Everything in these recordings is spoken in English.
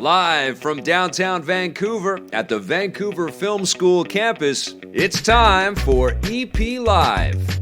Live from downtown Vancouver at the Vancouver Film School campus, it's time for EP Live.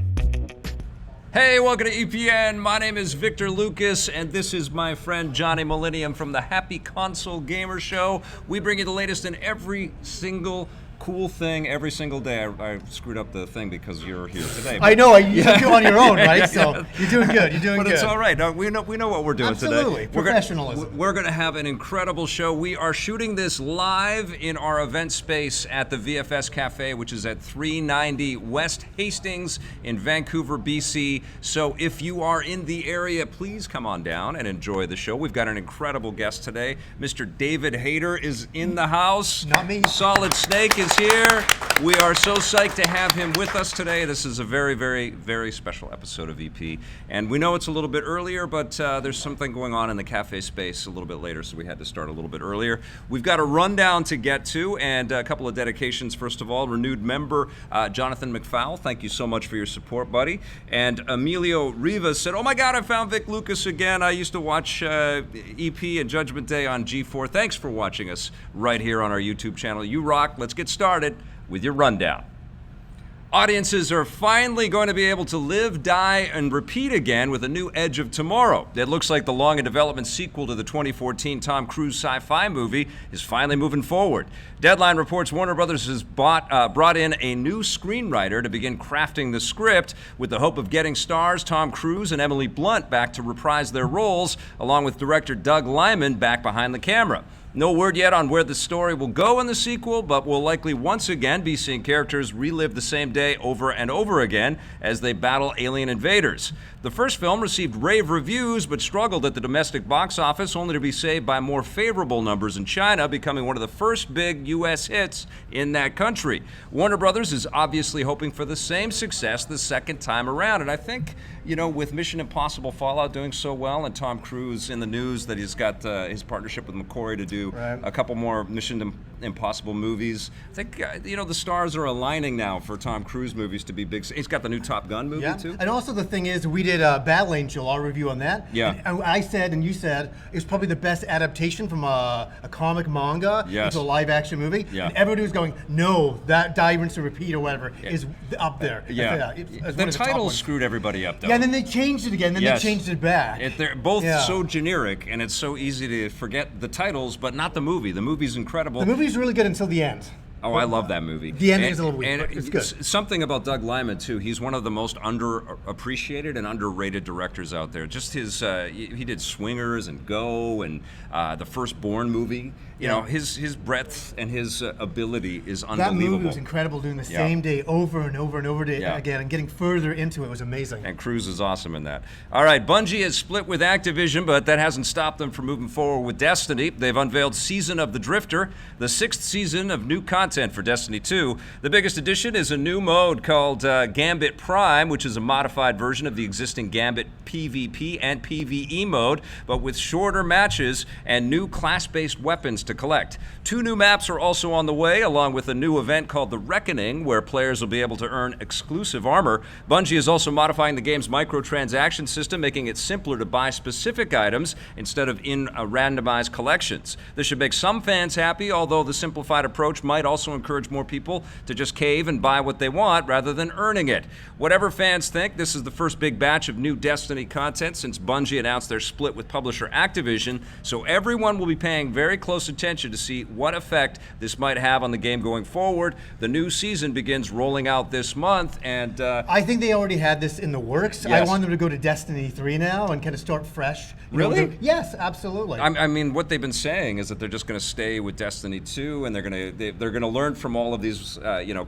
Hey, welcome to EPN. My name is Victor Lucas, and this is my friend Johnny Millennium from the Happy Console Gamer Show. We bring you the latest in every single cool thing every single day. I screwed up the thing because you're here today. I know, you took it on your own, right? So you're doing good, But it's all right. No, we know what we're doing today. Absolutely, professionalism. We're going to have an incredible show. We are shooting this live in our event space at the VFS Cafe, which is at 390 West Hastings in Vancouver, BC. So if you are in the area, please come on down and enjoy the show. We've got an incredible guest today. Mr. David Hayter is in the house. Not me. Solid Snake is here. We are so psyched to have him with us today. This is a very, very, very special episode of EP. And we know it's a little bit earlier, but there's something going on in the cafe space a little bit later, so we had to start a little bit earlier. We've got a rundown to get to and a couple of dedications. First of all, renewed member Jonathan McFowle. Thank you so much for your support, buddy. And Emilio Rivas said, "Oh my God, I found Vic Lucas again. I used to watch EP and Judgment Day on G4. Thanks for watching us right here on our YouTube channel. You rock. Let's get started with your rundown." Audiences are finally going to be able to live, die, and repeat again with a new Edge of Tomorrow. It looks like the long-in-development sequel to the 2014 Tom Cruise sci-fi movie is finally moving forward. Deadline reports Warner Brothers has brought in a new screenwriter to begin crafting the script with the hope of getting stars Tom Cruise and Emily Blunt back to reprise their roles, along with director Doug Liman back behind the camera. No word yet on where the story will go in the sequel, but we'll likely once again be seeing characters relive the same day over and over again as they battle alien invaders. The first film received rave reviews, but struggled at the domestic box office, only to be saved by more favorable numbers in China, becoming one of the first big U.S. hits in that country. Warner Brothers is obviously hoping for the same success the second time around, and I think, you know, with Mission Impossible Fallout doing so well and Tom Cruise in the news that he's got his partnership with McQuarrie to do a couple more Mission Impossible movies, I think, you know, the stars are aligning now for Tom Cruise movies to be big. He's got the new Top Gun movie, too. And also the thing is, we did Battle Angel, our review on that. Yeah. And I said, and you said, it's probably the best adaptation from a comic manga into a live-action movie. Yeah. And everybody was going, no, that Die Rinse to Repeat or whatever is up there. It's the title screwed everybody up, though. Yeah, and then they changed it again, then they changed it back. They're both so generic, and it's so easy to forget the titles, but not the movie. The movie's incredible. The movie's really good until the end. Oh, I love that movie. The ending is a little weak, but it's good. Something about Doug Liman, too. He's one of the most underappreciated and underrated directors out there. Just his, he did Swingers and Go and the Firstborn movie. You know, his breadth and his ability is unbelievable. That movie was incredible, doing the same day over and over and over again, and getting further into it was amazing. And Cruise is awesome in that. All right, Bungie has split with Activision, but that hasn't stopped them from moving forward with Destiny. They've unveiled Season of the Drifter, the 6th season of new content for Destiny 2. The biggest addition is a new mode called Gambit Prime, which is a modified version of the existing Gambit PvP and PvE mode, but with shorter matches and new class-based weapons to collect. 2 new maps are also on the way, along with a new event called The Reckoning, where players will be able to earn exclusive armor. Bungie is also modifying the game's microtransaction system, making it simpler to buy specific items instead of in randomized collections. This should make some fans happy, although the simplified approach might also encourage more people to just cave and buy what they want rather than earning it. Whatever fans think, this is the first big batch of new Destiny content since Bungie announced their split with publisher Activision, so everyone will be paying very close attention to see what effect this might have on the game going forward. The new season begins rolling out this month, and I think they already had this in the works. Yes. I want them to go to Destiny 3 now and kind of start fresh. Really? Yes, absolutely. I mean, what they've been saying is that they're just going to stay with Destiny 2, and they're going to learn from all of these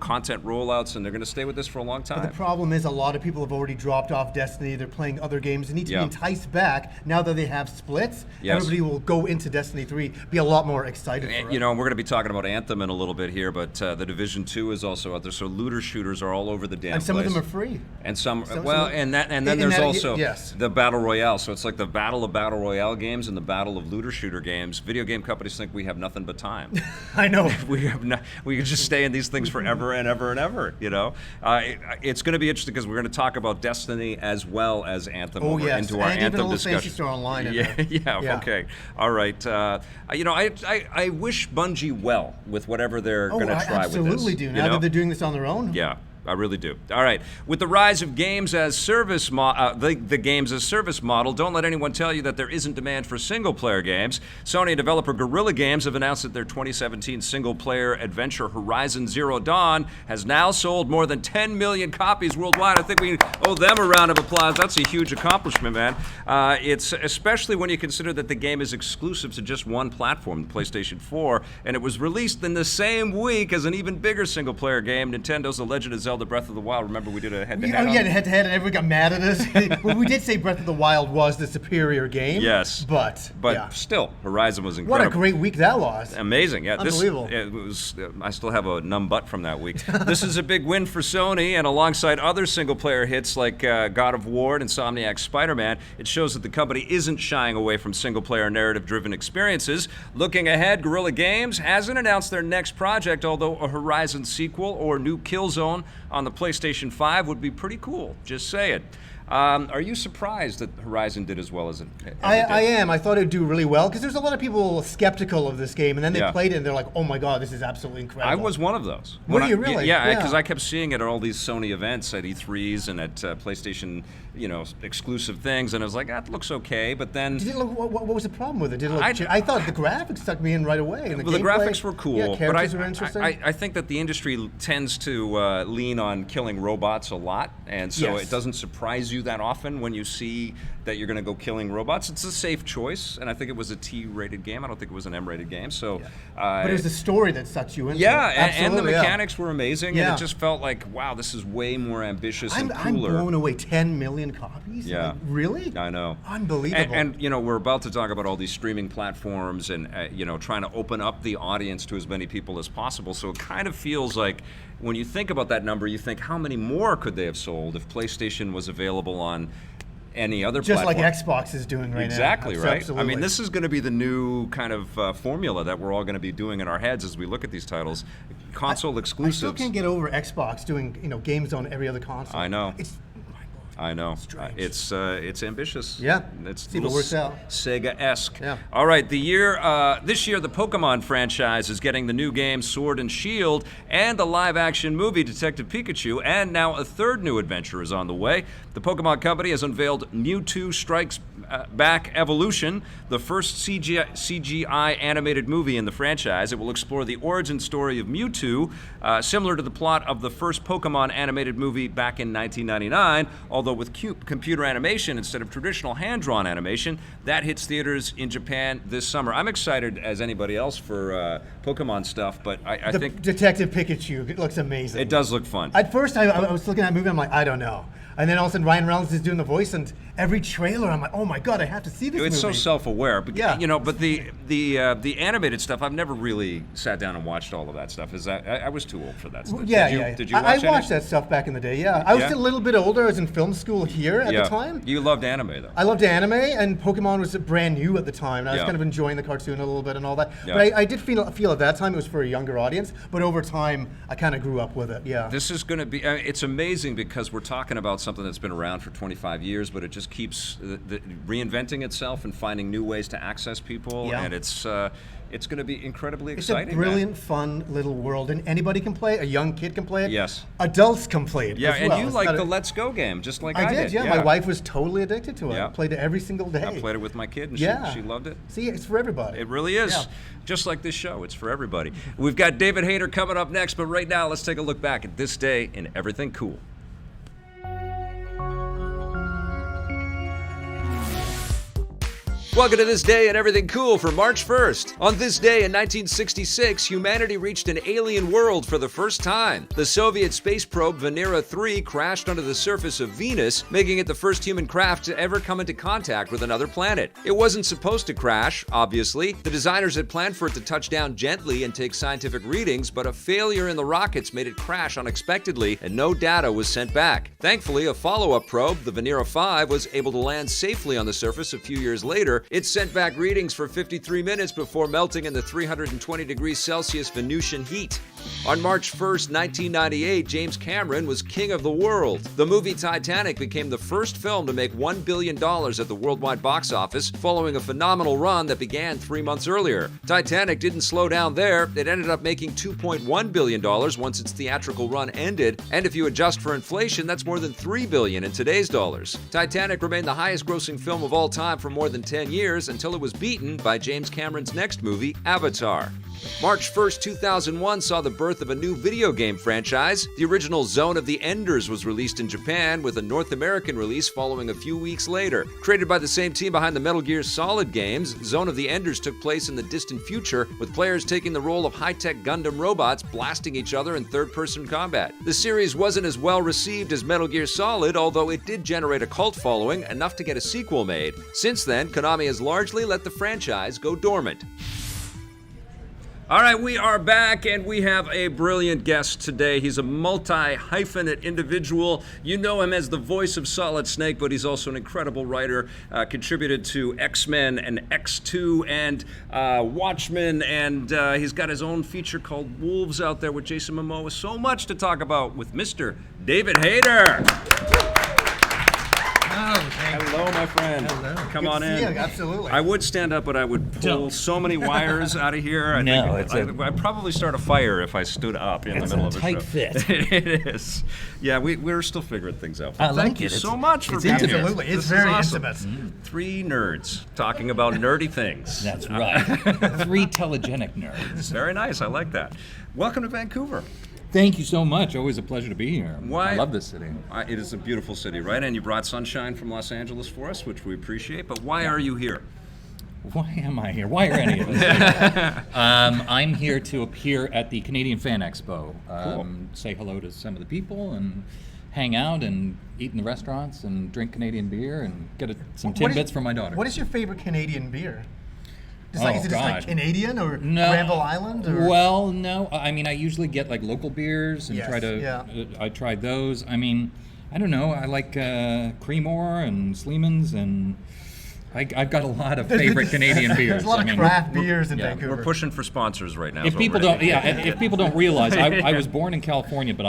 content rollouts, and they're going to stay with this for a long time. But the problem is a lot of people have already dropped off Destiny. They're playing other games. They need to be enticed back now that they have splits. Everybody will go into Destiny 3, be a lot more excited for it. You know, we're going to be talking about Anthem in a little bit here, but the Division 2 is also out there, so looter shooters are all over the damn place. And some of them are free. And then there's also the Battle Royale, so it's like the Battle of Battle Royale games and the Battle of Looter Shooter games. Video game companies think we have nothing but time. I know. We have not. We could just stay in these things forever and ever and ever, you know? It's going to be interesting because we're going to talk about Destiny as well as Anthem into our and Anthem even a little discussion. Fantasy Star Online in Yeah, there. yeah, okay. All right. You know, I wish Bungie well with whatever they're going to try with this. I absolutely do. Now that they're doing this on their own. Yeah. I really do. All right. With the rise of games as service, the games as service model, don't let anyone tell you that there isn't demand for single-player games. Sony and developer Guerrilla Games have announced that their 2017 single-player adventure Horizon Zero Dawn has now sold more than 10 million copies worldwide. I think we owe them a round of applause. That's a huge accomplishment, man. It's especially when you consider that the game is exclusive to just one platform, the PlayStation 4, and it was released in the same week as an even bigger single-player game, Nintendo's The Legend of Zelda Breath of the Wild. Remember we did a head-to-head? Oh yeah, head-to-head, and everyone got mad at us. Well, we did say Breath of the Wild was the superior game. Yes. But yeah. Still, Horizon was incredible. What a great week that was. Amazing. Yeah, Unbelievable. It was. I still have a numb butt from that week. This is a big win for Sony, and alongside other single-player hits like God of War and Insomniac's Spider-Man, it shows that the company isn't shying away from single-player narrative-driven experiences. Looking ahead, Guerrilla Games hasn't announced their next project, although a Horizon sequel or new Killzone on the PlayStation 5 would be pretty cool. Just say it. Are you surprised that Horizon did as well as it did? I am. I thought it would do really well because there's a lot of people skeptical of this game, and then they played it and they're like, "Oh my god, this is absolutely incredible." I was one of those. Were you really? Yeah, because I kept seeing it at all these Sony events, at E3s and at PlayStation, exclusive things, and I was like, "That looks okay," but then. Did it look? What was the problem with it? Did it look? I thought the graphics stuck me in right away. And the graphics were cool. Yeah, characters were interesting. I think that the industry tends to lean on killing robots a lot, and so it doesn't surprise you that often when you see that you're going to go killing robots. It's a safe choice, and I think it was a T-rated game. I don't think it was an M-rated game. So, but it was the story that sucked you into it. And the mechanics were amazing, and it just felt like, wow, this is way more ambitious and cooler. I'm blown away. 10 million copies? Yeah. Like, really? I know. Unbelievable. And we're about to talk about all these streaming platforms and, trying to open up the audience to as many people as possible. So it kind of feels like when you think about that number, you think, how many more could they have sold if PlayStation was available on any other platform? Just like Xbox is doing right now. Exactly, right? Absolutely. I mean, this is going to be the new kind of formula that we're all going to be doing in our heads as we look at these titles. Console exclusives. I still can't get over Xbox doing games on every other console. I know. It's I know. Strange. It's ambitious. Yeah. It's see if it works out. Sega-esque. Yeah. All right. This year, the Pokemon franchise is getting the new game Sword and Shield and the live-action movie Detective Pikachu, and now a third new adventure is on the way. The Pokemon Company has unveiled Mewtwo Strikes Back Evolution, the first CGI animated movie in the franchise. It will explore the origin story of Mewtwo, similar to the plot of the first Pokemon animated movie back in 1999, although with computer animation instead of traditional hand-drawn animation. That hits theaters in Japan this summer. I'm excited as anybody else for Pokemon stuff, but I think Detective Pikachu, it looks amazing. It does look fun. At first, I was looking at that movie, I'm like, I don't know. And then all of a sudden, Ryan Reynolds is doing the voice, and every trailer, I'm like, oh my god, I have to see this movie. It's so self-aware, but yeah. But the animated stuff, I've never really sat down and watched all of that stuff. I was too old for that stuff. Yeah, Did you watch I watched that stuff back in the day. Yeah, I was a little bit older. I was in film school here at the time. You loved anime though. I loved anime, and Pokemon was brand new at the time. And I was kind of enjoying the cartoon a little bit and all that. Yeah. But I did feel at that time it was for a younger audience. But over time, I kind of grew up with it. Yeah. This is going to be. It's amazing because we're talking about something that's been around for 25 years, but it just keeps reinventing itself and finding new ways to access people, and it's going to be incredibly exciting. It's a brilliant, fun little world, and anybody can play it. A young kid can play it. Yes. Adults can play it. Yeah, as well. And you like the Let's Go game, just like I did. Yeah, my wife was totally addicted to it. Yeah. I played it every single day. I played it with my kid, and she loved it. See, it's for everybody. It really is. Yeah. Just like this show, it's for everybody. We've got David Hayter coming up next, but right now, let's take a look back at this day in everything cool. Welcome to This Day and Everything Cool for March 1st. On this day in 1966, humanity reached an alien world for the first time. The Soviet space probe Venera 3 crashed onto the surface of Venus, making it the first human craft to ever come into contact with another planet. It wasn't supposed to crash, obviously. The designers had planned for it to touch down gently and take scientific readings, but a failure in the rockets made it crash unexpectedly, and no data was sent back. Thankfully, a follow-up probe, the Venera 5, was able to land safely on the surface a few years later. It sent back readings for 53 minutes before melting in the 320 degrees Celsius Venusian heat. On March 1st, 1998, James Cameron was king of the world. The movie Titanic became the first film to make $1 billion at the worldwide box office, following a phenomenal run that began 3 months earlier. Titanic didn't slow down there. It ended up making $2.1 billion once its theatrical run ended, and if you adjust for inflation, that's more than $3 billion in today's dollars. Titanic remained the highest-grossing film of all time for more than 10 years until it was beaten by James Cameron's next movie, Avatar. March 1st, 2001 saw the birth of a new video game franchise. The original Zone of the Enders was released in Japan, with a North American release following a few weeks later. Created by the same team behind the Metal Gear Solid games, Zone of the Enders took place in the distant future, with players taking the role of high-tech Gundam robots blasting each other in third-person combat. The series wasn't as well received as Metal Gear Solid, although it did generate a cult following, enough to get a sequel made. Since then, Konami has largely let the franchise go dormant. All right, we are back, and we have a brilliant guest today. He's a multi-hyphenate individual. You know him as the voice of Solid Snake, but he's also an incredible writer, contributed to X-Men and X2 and Watchmen, and he's got his own feature called Wolves out there with Jason Momoa. So much to talk about with Mr. David Hayter. Hello, my friend. Hello. Come Good on to see in. you. Absolutely. I would stand up, but I would pull so many wires out of here. I'd probably start a fire if I stood up in the middle of a tight show. fit. It is. Yeah, we're still figuring things out. I like Thank you it. so much for it's being here. Absolutely. It's This is very awesome. intimate. Three nerds talking about nerdy things. That's right. 3 telegenic nerds. Very nice. I like that. Welcome to Vancouver. Thank you so much. Always a pleasure to be here. Why- I love this city. It is a beautiful city, right? And you brought sunshine from Los Angeles for us, which we appreciate. But why are you here? Why am I here? Why are any of us here? I'm here to appear at the Canadian Fan Expo. Say hello to some of the people and hang out and eat in the restaurants and drink Canadian beer and get some tidbits from my daughter. What is your favorite Canadian beer? Is Oh, it just like God. Canadian or No. Granville Island? Or? Well, no. I mean, I usually get like local beers and Yes, try to. yeah. I tried those. I mean, I don't know. I like Creemore and Sleeman's, and I've got a lot of favorite Canadian beers. There's a lot I of mean, craft beers in yeah, Vancouver. We're pushing for sponsors right now. If is what people we're don't, doing. if people don't realize, I was born in California, but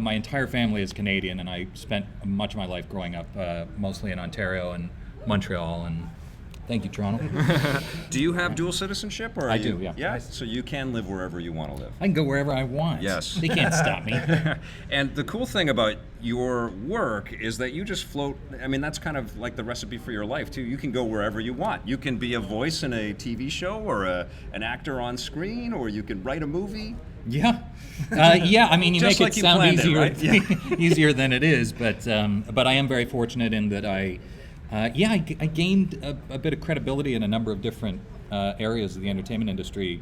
my entire family is Canadian, and I spent much of my life growing up mostly in Ontario and Montreal. And thank you, Toronto. Do you have dual citizenship? Or are I you, do, yeah. Yeah, so you can live wherever you want to live. I can go wherever I want. Yes. They can't stop me. And the cool thing about your work is that you just float. I mean, that's kind of like the recipe for your life, too. You can go wherever you want. You can be a voice in a TV show or an actor on screen, or you can write a movie. Yeah, yeah. I mean, you Just make like it you sound planned it, easier, right? Yeah. easier than it is. But I am very fortunate in that I gained a bit of credibility in a number of different areas of the entertainment industry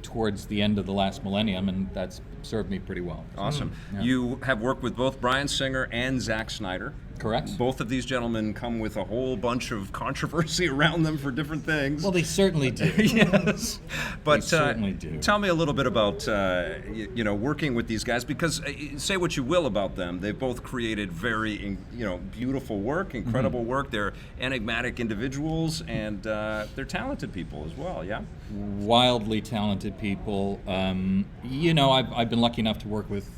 towards the end of the last millennium, and that's served me pretty well. Awesome. Yeah. You have worked with both Bryan Singer and Zack Snyder. Correct. Both of these gentlemen come with a whole bunch of controversy around them for different things. Well, they certainly do. Yes, but They certainly do. Tell me a little bit about working with these guys, because say what you will about them, they've both created very beautiful work, incredible work. They're enigmatic individuals, and they're talented people as well. Yeah. Wildly talented people. I've been lucky enough to work with.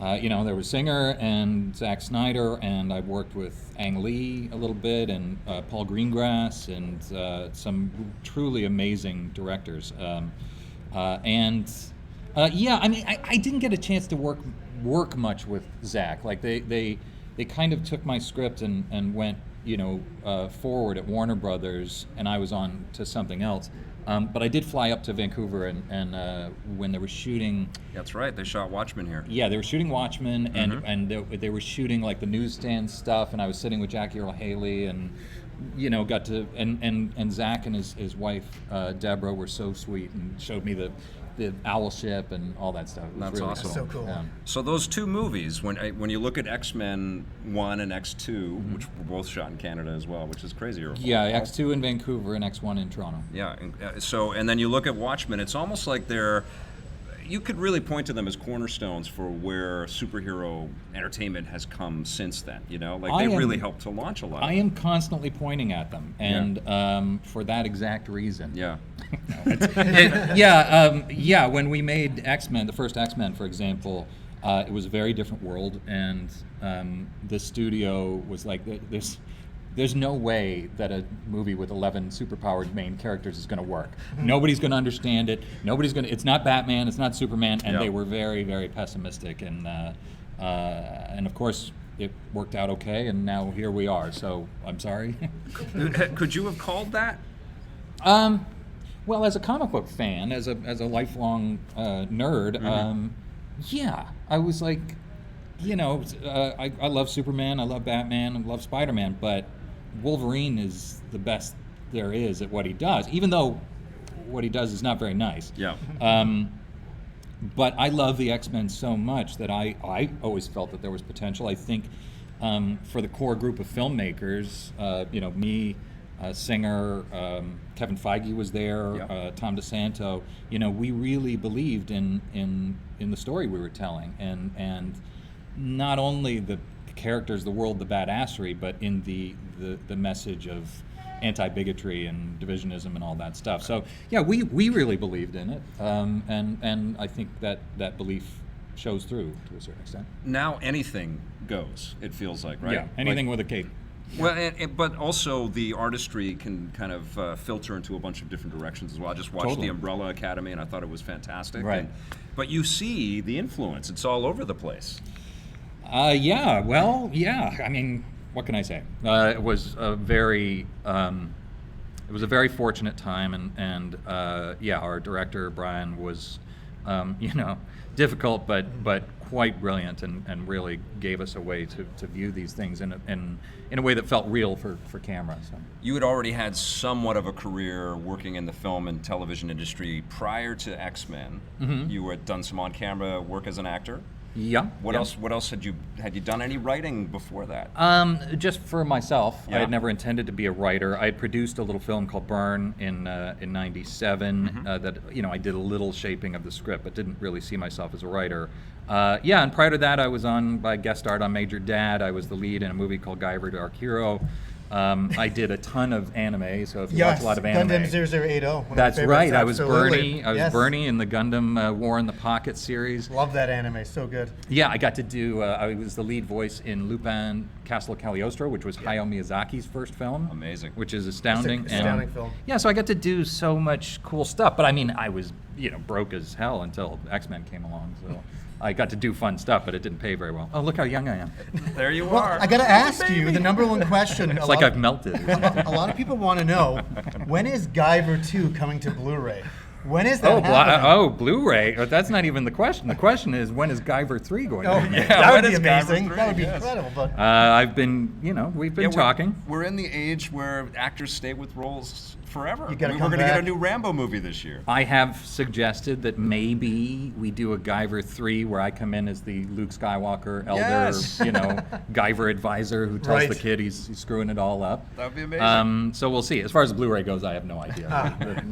There was Singer and Zack Snyder, and I've worked with Ang Lee a little bit, and Paul Greengrass, and some truly amazing directors. I didn't get a chance to work much with Zack. Like they kind of took my script and went forward at Warner Brothers, and I was on to something else. But I did fly up to Vancouver, and when they were shooting. That's right. They shot Watchmen here. Yeah, they were shooting Watchmen, and they were shooting like the newsstand stuff, and I was sitting with Jackie Earle Haley, and got to and Zach and his wife Deborah were so sweet and showed me the owl ship and all that stuff. It was That's really awesome. So cool. Yeah. So those two movies, when you look at X-Men 1 and X2, which were both shot in Canada as well, which is crazy. Yeah, X2 in Vancouver and X1 in Toronto. Yeah, and then you look at Watchmen, it's almost like you could really point to them as cornerstones for where superhero entertainment has come since then. They really helped to launch a lot. I am constantly pointing at them, and for that exact reason. Yeah. Yeah. When we made X-Men, the first X-Men, for example, it was a very different world, and the studio was like, there's no way that a movie with 11 superpowered main characters is going to work. Nobody's going to understand it. It's not Batman. It's not Superman, and they were very, very pessimistic, and of course, it worked out okay, and now here we are. So I'm sorry. Could you have called that? Well, as a comic book fan, as a lifelong nerd, yeah, I was like, I love Superman, I love Batman, I love Spider-Man, but Wolverine is the best there is at what he does, even though what he does is not very nice. Yeah. But I love the X-Men so much that I always felt that there was potential. I think for the core group of filmmakers, me, Singer, Kevin Feige was there, Tom DeSanto. We really believed in the story we were telling, and not only the characters, the world, the badassery, but in the message of anti-bigotry and divisionism and all that stuff. So yeah, we really believed in it, and I think that belief shows through to a certain extent. Now anything goes, it feels like, right? Yeah, anything with a cape. Well, but also the artistry can kind of filter into a bunch of different directions as well. I just watched the Umbrella Academy, and I thought it was fantastic. Right. But you see the influence; it's all over the place. Yeah. Well, yeah. I mean, what can I say? It was a very fortunate time, and our director Brian was, difficult, but quite brilliant, and really gave us a way to view these things in a way that felt real for camera. So. You had already had somewhat of a career working in the film and television industry prior to X-Men. Mm-hmm. You had done some on-camera work as an actor. Yeah. What else had you done any writing before that? Just for myself. Yeah. I had never intended to be a writer. I had produced a little film called Burn in '97. That I did a little shaping of the script, but didn't really see myself as a writer. And prior to that, I was by guest starred on Major Dad. I was the lead in a movie called Guyver Dark Hero. I did a ton of anime, so if you watch a lot of anime. Gundam 0080. That's right. I was Absolutely. Bernie. I was Bernie in the Gundam War in the Pocket series. Love that anime. So good. Yeah, I got to do. I was the lead voice in Lupin Castle of Cagliostro, which was Hayao Miyazaki's first film. Amazing. Which is astounding. It's an astounding film. Yeah, so I got to do so much cool stuff. But I mean, I was broke as hell until X-Men came along. So. I got to do fun stuff, but it didn't pay very well. Oh, look how young I am. There you Well, are. I got to ask you the number one question. It's like I've melted. A lot of people want to know, when is Guyver 2 coming to Blu-ray? When is that happening? Blu-ray. That's not even the question. The question is, when is Guyver 3 going to be made? That would be when is Guyver amazing. 3? That would be Yes. incredible. But I've been, we've been talking. We're in the age where actors stay with roles forever. You gotta We're come going to get a back. new Rambo movie this year. I have suggested that maybe we do a Guyver 3 where I come in as the Luke Skywalker elder, Yes. Guyver advisor who tells Right. the kid he's screwing it all up. That would be amazing. So we'll see. As far as the Blu-ray goes, I have no idea. But,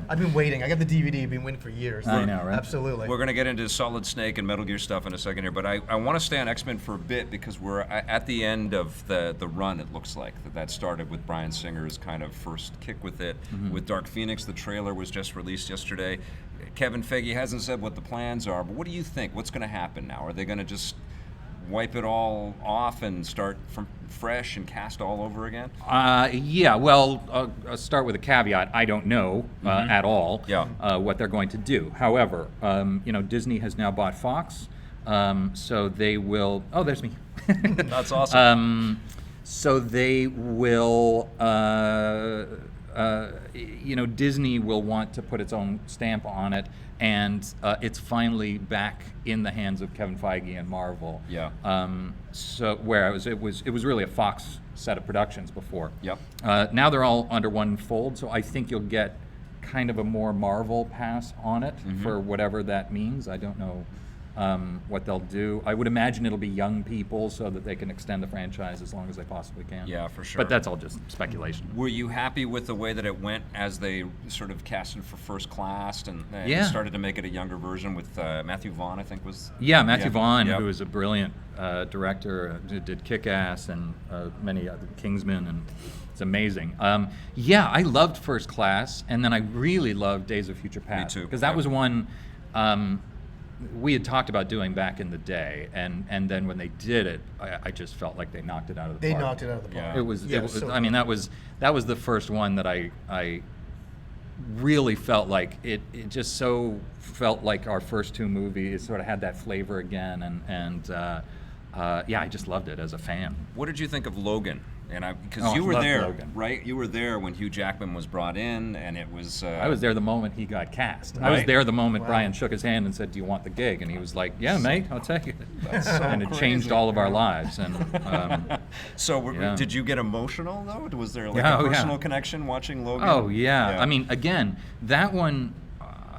I've been waiting. I got the DVD. I've been waiting for years. I know, right? Absolutely. We're going to get into Solid Snake and Metal Gear stuff in a second here, but I want to stay on X-Men for a bit because we're at the end of the run, it looks like. That started with Bryan Singer's kind of first kick with it. Mm-hmm. With Dark Phoenix, the trailer was just released yesterday. Kevin Feige hasn't said what the plans are, but what do you think? What's going to happen now? Are they going to just wipe it all off and start from fresh and cast all over again? Yeah, well, I'll start with a caveat. I don't know at all what they're going to do. However, Disney has now bought Fox, so they will... Oh, there's me. That's awesome. So they will... Disney will want to put its own stamp on it, and it's finally back in the hands of Kevin Feige and Marvel. Yeah. So whereas it was really a Fox set of productions before. Yep. Now they're all under one fold, so I think you'll get kind of a more Marvel pass on it for whatever that means. I don't know what they'll do. I would imagine it'll be young people so that they can extend the franchise as long as they possibly can. Yeah, for sure. But that's all just speculation. Were you happy with the way that it went as they sort of casted for First Class and Yeah. started to make it a younger version with Matthew Vaughn, I think was... Yeah, Matthew Vaughn, Yep. who is a brilliant director, did Kick-Ass and many other Kingsman, and it's amazing. Yeah, I loved First Class, and then I really loved Days of Future Past. Me too. Because that Yeah. was one we had talked about doing back in the day, and then when they did it, I just felt like they knocked it out of the They park. knocked it out of the park. Yeah. It was. Yeah, It was so I mean, good. that was the first one that I really felt like it just so felt like our first two movies. It sort of had that flavor again, and yeah, I just loved it as a fan. What did you think of Logan? And because Oh, you I were loved there, Logan. right? You were there when Hugh Jackman was brought in, and it was... I was there the moment he got cast. I was Right. there the moment Wow. Brian shook his hand and said, "Do you want the gig?" And he was like, "Yeah, mate, I'll take it." That's so And it changed crazy. all of our lives. And So Yeah. did you get emotional, though? Was there like Yeah, a oh, yeah. personal connection watching Logan? Oh yeah. I mean, again, that one,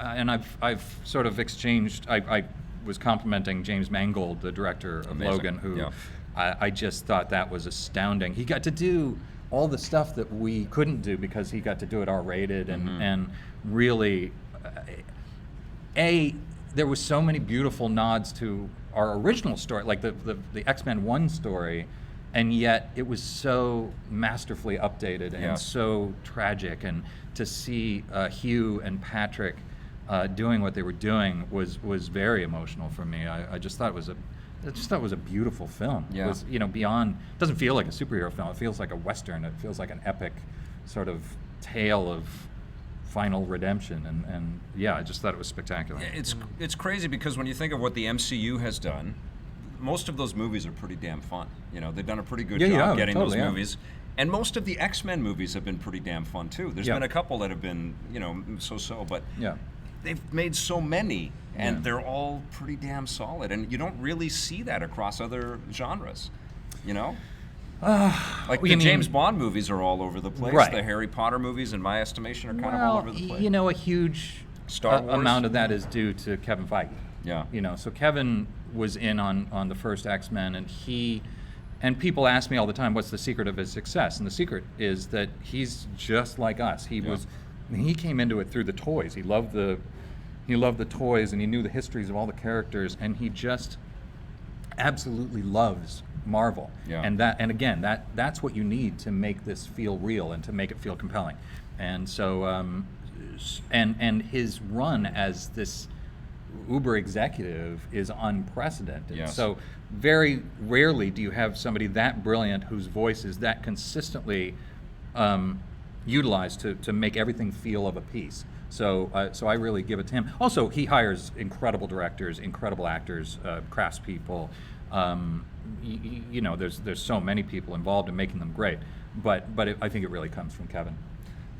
and I've sort of exchanged. I was complimenting James Mangold, the director of Amazing. Logan, who Yeah. I just thought that was astounding. He got to do all the stuff that we couldn't do because he got to do it R-rated and really, there was so many beautiful nods to our original story, like the X-Men 1 story, and yet it was so masterfully updated and Yeah. so tragic. And to see Hugh and Patrick doing what they were doing was very emotional for me. I just thought it was a beautiful film. Yeah. It was, beyond, it doesn't feel like a superhero film. It feels like a Western. It feels like an epic sort of tale of final redemption. And yeah, I just thought it was spectacular. It's crazy because when you think of what the MCU has done, most of those movies are pretty damn fun. They've done a pretty good job getting totally, those yeah. movies. And most of the X-Men movies have been pretty damn fun too. There's Yeah. been a couple that have been, so-so, but Yeah. they've made so many, and Yeah. they're all pretty damn solid. And you don't really see that across other genres, Like you the mean- James Bond movies are all over the place. Right. The Harry Potter movies, in my estimation, are kind of all over the place. A huge Star Wars? amount of that is due to Kevin Feige. Yeah. So Kevin was in on the first X-Men, and people ask me all the time, what's the secret of his success? And the secret is that he's just like us. He came into it through the toys. He loved the toys, and he knew the histories of all the characters, and he just absolutely loves Marvel. Yeah. And again, that's what you need to make this feel real and to make it feel compelling. And so and his run as this uber executive is unprecedented. Yes. So very rarely do you have somebody that brilliant whose voice is that consistently utilized to make everything feel of a piece. So I really give it to him. Also, he hires incredible directors, incredible actors, craftspeople. There's so many people involved in making them great. But I think it really comes from Kevin.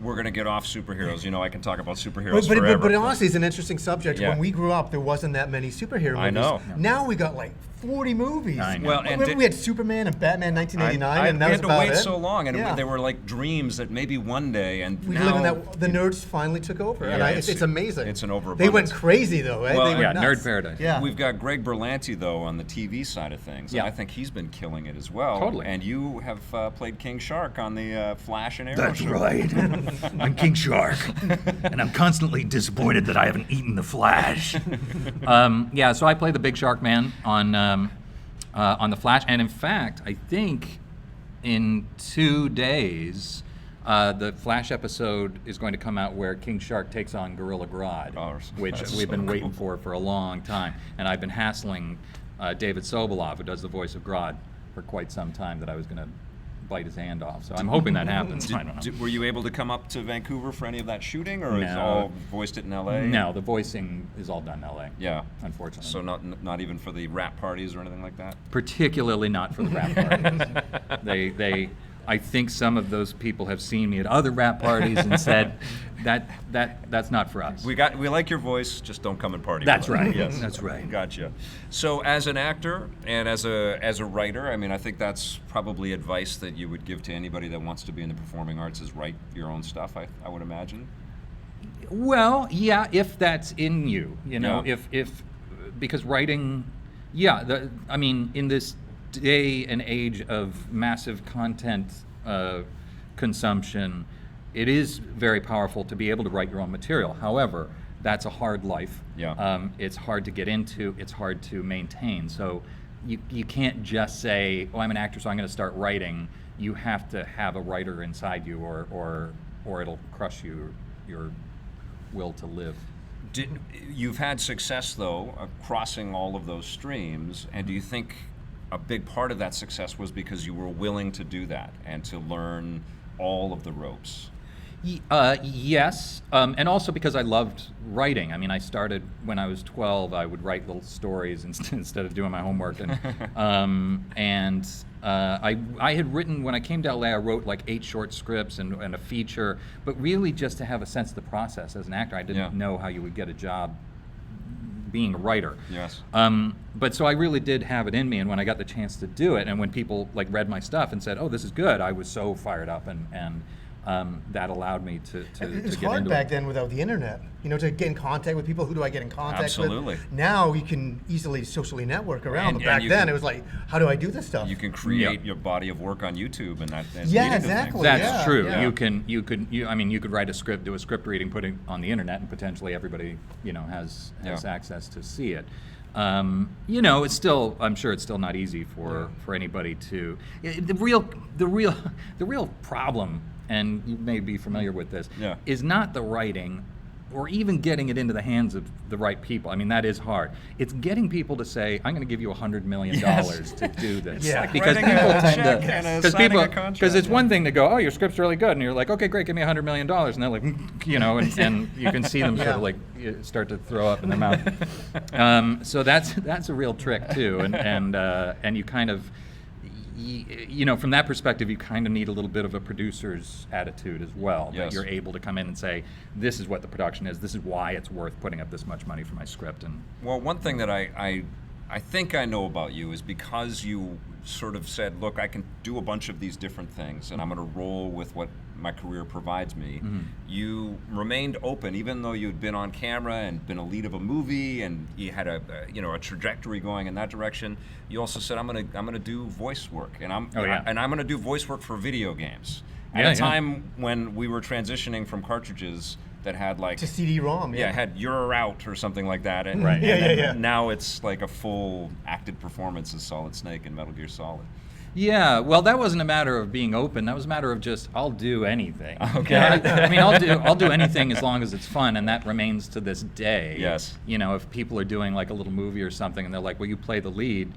We're going to get off superheroes. I can talk about superheroes But forever. honestly, it's an interesting subject. Yeah. When we grew up, there wasn't that many superhero movies. I know. Now we got like 40 movies. I know. Well, and Remember we had Superman and Batman 1989, and that we was had to about wait it. so long, and Yeah. they were like dreams that maybe one day, and We now live in that. The nerds finally took over, and Yeah, it's amazing. it's an They went overabundance. crazy though, eh? Well, They went yeah, nuts. nerd paradise. Yeah. We've got Greg Berlanti though on the TV side of things. Yeah. And I think he's been killing it as well. Totally. And you have played King Shark on the Flash and Arrow. That's show. right. I'm King Shark, and I'm constantly disappointed that I haven't eaten the Flash. Yeah, so I play the Big Shark Man on the Flash, and in fact, I think in 2 days, the Flash episode is going to come out where King Shark takes on Gorilla Grodd, Oh, which that's we've so been waiting cool. for a long time, and I've been hassling David Sobolov, who does the voice of Grodd, for quite some time, that I was going to bite his hand off. So I'm hoping that happens. I don't know. Were you able to come up to Vancouver for any of that shooting, or is No. all voiced it in LA? No, the voicing is all done in LA. Yeah. Unfortunately. So not even for the rap parties or anything like that. Particularly not for the rap parties. I think some of those people have seen me at other rap parties and said that's not for us. We like your voice, just don't come and party. That's with us. right. Yes. That's right. Gotcha. So as an actor and as a writer, I think that's probably advice that you would give to anybody that wants to be in the performing arts, is write your own stuff, I would imagine. Well, yeah, if that's in you, Yeah. if because writing, I mean, in this day and age of massive content consumption, it is very powerful to be able to write your own material. However, that's a hard life. Yeah. It's hard to get into. It's hard to maintain. So you can't just say, "Oh, I'm an actor, so I'm going to start writing." You have to have a writer inside you, or it'll crush your will to live. You've had success though, crossing all of those streams, and do you think a big part of that success was because you were willing to do that and to learn all of the ropes? Yes, and also because I loved writing. I mean, I started when I was 12. I would write little stories instead of doing my homework, and I had written, when I came to LA, I wrote like 8 short scripts and a feature, but really just to have a sense of the process as an actor. I didn't know how you would get a job being a writer. Yes. But so I really did have it in me, and when I got the chance to do it, and when people like read my stuff and said, "Oh, this is good," I was so fired up, and that allowed me to get into it. It was hard back then without the internet. You know, to get in contact with people. Who do I get in contact Absolutely. with? Now you can easily socially network around. And but back then it was like, how do I do this stuff? You can create your body of work on YouTube, and that's Yeah, exactly. That's true. Yeah. You could write a script, do a script reading, put it on the internet, and potentially everybody, has access to see it. It's still, I'm sure it's still not easy for anybody to. The real problem, and you may be familiar with this, is not the writing or even getting it into the hands of the right people. I mean, that is hard. It's getting people to say, "I'm going to give you $100 million to do this." Yeah. Because Writing people a tend check to, and because signing a contract, it's one thing to go, "Oh, your script's really good," and you're like, "Okay, great, give me $100 million," and they're like, and you can see them sort of like start to throw up in their mouth. So that's a real trick too, and you kind of. From that perspective, you kind of need a little bit of a producer's attitude as well. Yes. That you're able to come in and say, "This is what the production is. This is why it's worth putting up this much money for my script." And well, one thing that I think I know about you is because you sort of said, "Look, I can do a bunch of these different things, and I'm going to roll with what my career provides me." Mm-hmm. You remained open, even though you'd been on camera and been a lead of a movie, and you had a trajectory going in that direction. You also said, "I'm gonna do voice work, and I'm gonna do voice work for video games." At a time when we were transitioning from cartridges that had like to CD-ROM, had "You're Out" or something like that, and, now it's like a full acted performance as Solid Snake in Metal Gear Solid. Yeah, well, that wasn't a matter of being open. That was a matter of just, I'll do anything. Okay. I mean, I'll do anything as long as it's fun, and that remains to this day. Yes. If people are doing like a little movie or something, and they're like, "Well, you play the lead,"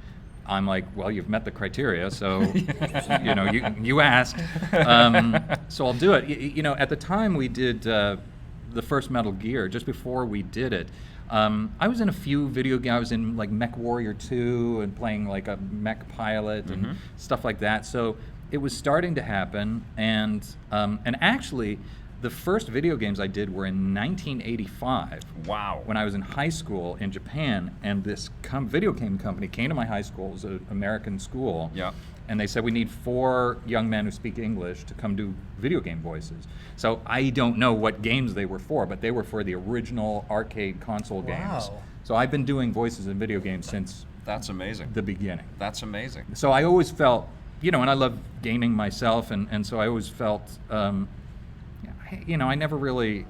I'm like, "Well, you've met the criteria, so you asked, so I'll do it." At the time we did the first Metal Gear, just before we did it, I was in a few video games. I was in like Mech Warrior 2 and playing like a mech pilot and stuff like that. So it was starting to happen, and actually, the first video games I did were in 1985. Wow! When I was in high school in Japan, and this video game company came to my high school. It was an American school. Yeah. And they said, "We need 4 young men who speak English to come do video game voices." So I don't know what games they were for, but they were for the original arcade console games. So I've been doing voices in video games since That's amazing. the beginning. That's amazing. So I always felt, and I love gaming myself, and so I always felt, I never really,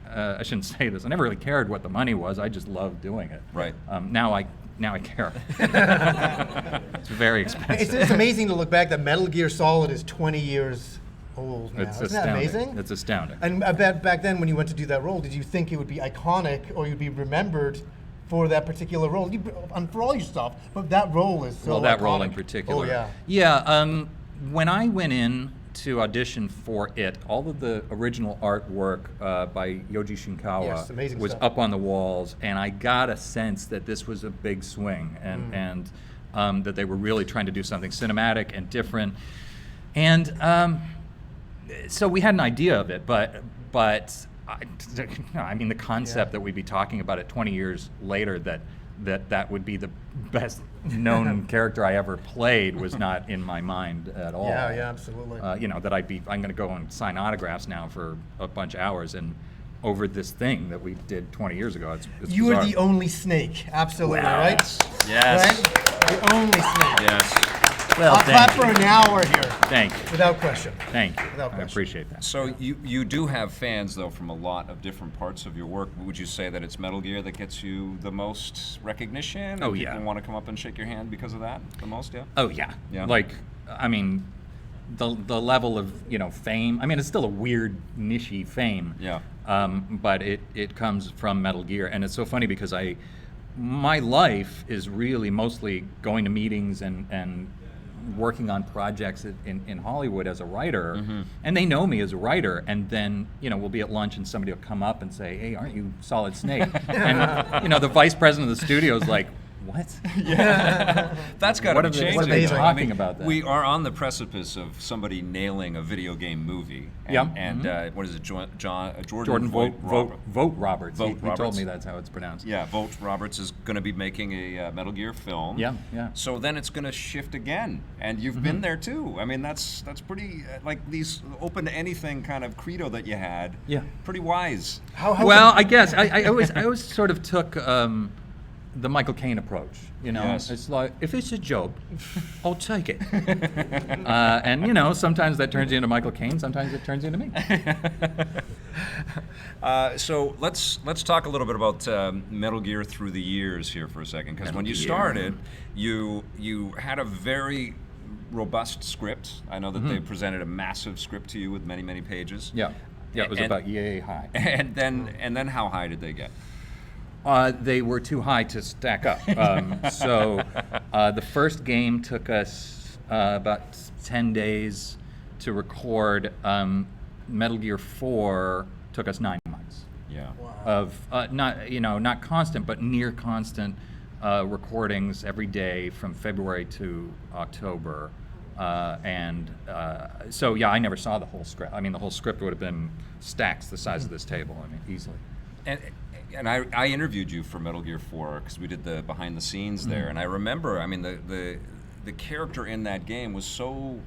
I shouldn't say this, I never really cared what the money was. I just loved doing it. Right. Now I care. It's very expensive. It's amazing to look back that Metal Gear Solid is 20 years old now. It's Isn't that amazing? It's astounding. And I bet back then when you went to do that role, did you think it would be iconic or you'd be remembered for that particular role? And for all your stuff, but that role is so that iconic. role in particular. Oh, yeah. Yeah, when I went in to audition for it, all of the original artwork by Yoji Shinkawa Yes, amazing was stuff. up on the walls, and I got a sense that this was a big swing, and that they were really trying to do something cinematic and different. And so we had an idea of it, but I mean, the concept that we'd be talking about it 20 years later, that would be the best known character I ever played, was not in my mind at all. Yeah, absolutely. That I'm going to go and sign autographs now for a bunch of hours, and over this thing that we did 20 years ago. It's You are bizarre. the only snake, absolutely, Wow. right? Yes. Right? The only snake. Yes. Well, I'll clap for an hour here, Thank you. without question. Thank you. Without I question. appreciate that. So you do have fans though from a lot of different parts of your work. Would you say that it's Metal Gear that gets you the most recognition? Oh, and yeah. People want to come up and shake your hand because of that the most. Yeah. Oh yeah. Yeah. Like, I mean, the level of fame. I mean, it's still a weird niche-y fame. Yeah. But it comes from Metal Gear, and it's so funny because my life is really mostly going to meetings and working on projects in Hollywood as a writer, and they know me as a writer, and then we'll be at lunch and somebody will come up and say, "Hey, aren't you Solid Snake?" And the vice president of the studio is like, "What?" That's got to be changing. What are they though. talking about that? We are on the precipice of somebody nailing a video game movie. And, Yep. And what is it, Jordan Vogt Roberts. Vogt He told Roberts. me that's how it's pronounced. Yeah, Vogt Roberts is going to be making a Metal Gear film. Yeah, yeah. So then it's going to shift again, and you've been there too. I mean, that's pretty like these open to anything kind of credo that you had. Yeah. Pretty wise. Well, I guess I always sort of took the Michael Caine approach. Yes. It's like, if it's a joke, I'll take it. And sometimes that turns you into Michael Caine, sometimes it turns you into me. So let's talk a little bit about Metal Gear through the years here for a second, because when you Gear. started, you had a very robust script. I know that they presented a massive script to you with many pages. Yeah, it was And- about yay high. And then how high did they get? They were too high to stack up. So the first game took us about 10 days to record. Metal Gear 4 took us 9 months Yeah. of not constant but near constant recordings every day from February to October. So yeah, I never saw the whole script. I mean, the whole script would have been stacks the size of this table. I mean, easily. And I interviewed you for Metal Gear 4 because we did the behind the scenes there, and I remember, I mean, the character in that game was so,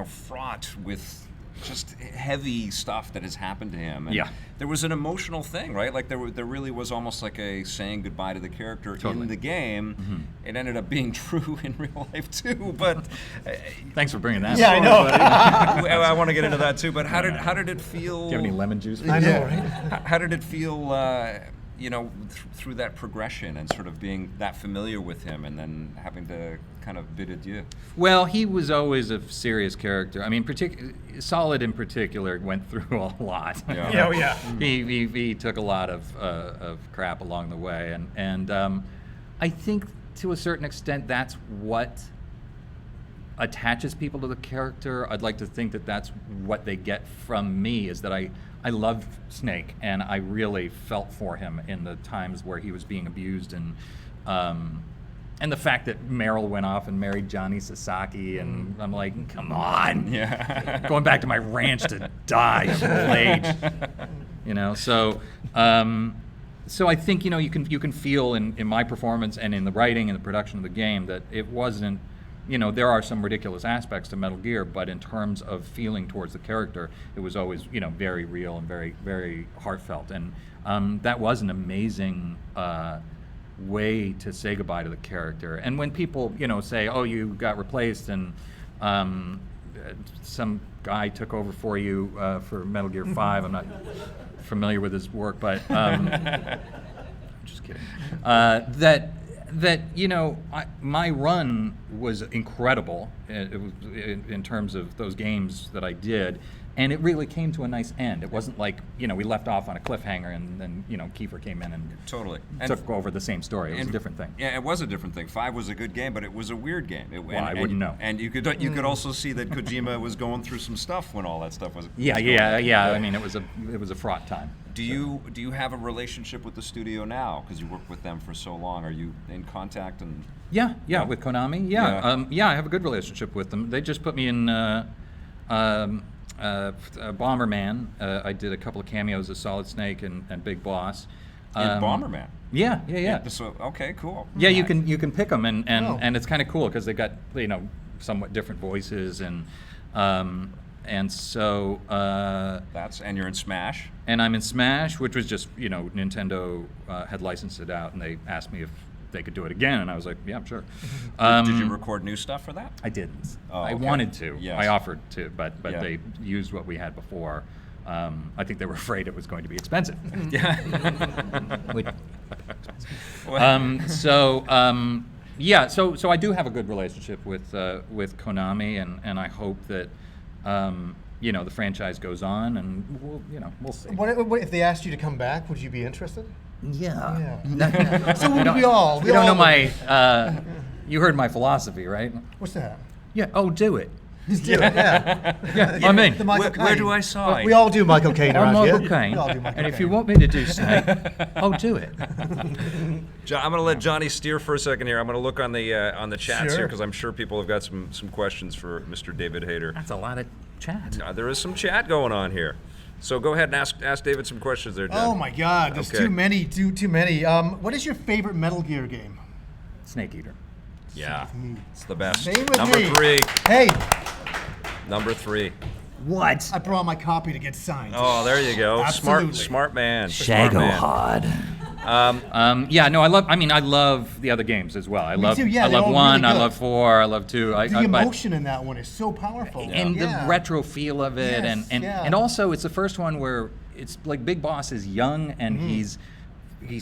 fraught with just heavy stuff that has happened to him. And Yeah. there was an emotional thing, right? Like there really was almost like a saying goodbye to the character Totally. in the game. It ended up being true in real life too, but Thanks for bringing that. Yeah, I know. I want to get into that too. But how did it feel? Do you have any lemon juice? I know, right? How did it feel, through that progression and sort of being that familiar with him and then having to kind of bid adieu? Well, he was always a serious character. I mean, Solid in particular went through a lot. Yeah. Yeah, oh, yeah. He took a lot of crap along the way, and I think to a certain extent that's what attaches people to the character. I'd like to think that that's what they get from me, is that I love Snake, and I really felt for him in the times where he was being abused, and the fact that Meryl went off and married Johnny Sasaki, and I'm like, come on, going back to my ranch to die of old age, So I think you can feel in my performance and in the writing and the production of the game that it wasn't. There are some ridiculous aspects to Metal Gear, but in terms of feeling towards the character, it was always, very real and very, very heartfelt. And that was an amazing way to say goodbye to the character. And when people, say, "Oh, you got replaced," and some guy took over for you for Metal Gear 5, I'm not familiar with his work, but just kidding. My run was incredible. It was in terms of those games that I did, and it really came to a nice end. It wasn't like we left off on a cliffhanger and then Kiefer came in and Totally. took over the same story. It was a different thing. Yeah, it was a different thing. 5 was a good game, but it was a weird game. I wouldn't know. And you could also see that Kojima was going through some stuff when all that stuff was. Yeah. I mean, it was a fraught time. Do you have a relationship with the studio now? Because you worked with them for so long. Are you in contact and? Yeah, with Konami. Yeah, I have a good relationship with them. They just put me in Bomberman. I did a couple of cameos as Solid Snake and Big Boss. In Bomberman. Yeah. So okay, cool. Yeah, you can pick them, and Oh. it's kind of cool because they got somewhat different voices, and And so and you're in Smash. and I'm in Smash, which was just, Nintendo had licensed it out, and they asked me if they could do it again, and I was like, yeah, sure. Did you record new stuff for that? I didn't. Oh, I okay. wanted to. Yes. I offered to, but Yeah. they used what we had before. I think they were afraid it was going to be expensive. Which- so I do have a good relationship with Konami, and I hope that the franchise goes on, and we'll see. What if they asked you to come back? Would you be interested? Yeah. Yeah. So would we all. You don't know my. You heard my philosophy, right? What's that? Yeah. Oh, do it. Just do it. Yeah. Yeah. I mean, The Michael Where Caine. do I sign? We all do Michael Caine I'm around Michael here. Caine, We all do Michael and if you Caine. want me to do Snake, I'll do it. I'm going to let Johnny steer for a second here. I'm going to look on the chats Sure. here because I'm sure people have got some questions for Mr. David Hayter. That's a lot of chat. There is some chat going on here. So go ahead and ask David some questions there, Deb. Oh my God, there's Okay. too many. Too many. What is your favorite Metal Gear game? Snake Eater. Yeah, me. it's the best. Same with Number me. 3. Hey, Number 3. What? I brought my copy to get signed. Oh, there you go. Absolutely. Smart man. Smart man. Shagohod. I love the other games as well. I love too, yeah, I they're love all 1, really I good. love 4, I love 2. The but- emotion in that one is so powerful. and Yeah. the retro feel of it, Yes, and yeah. also it's the first one where it's like Big Boss is young and he's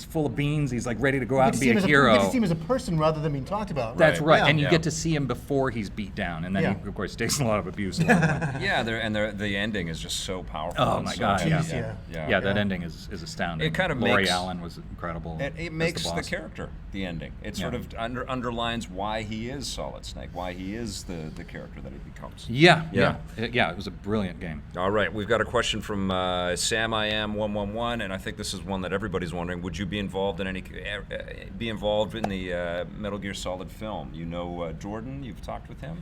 full of beans. He's like ready to go out and be a You hero. get to see him as a person rather than being talked about. That's right, Yeah. and you Yeah. get to see him before he's beat down, and then Yeah. he, of course, takes a lot of abuse. along the way. Yeah, the ending is just so powerful. Oh, and my so God, deep. yeah. Yeah, that ending is astounding. It kind of Laurie makes- Allen was incredible. It as makes the boss. character, the ending. It sort of underlines why he is Solid Snake, why he is the character that he becomes. Yeah, Yeah. it was a brilliant game. All right, we've got a question from Sam I Am 111, and I think this is one that everybody's wondering. Would you be involved in the Metal Gear Solid film? You know Jordan. You've talked with him.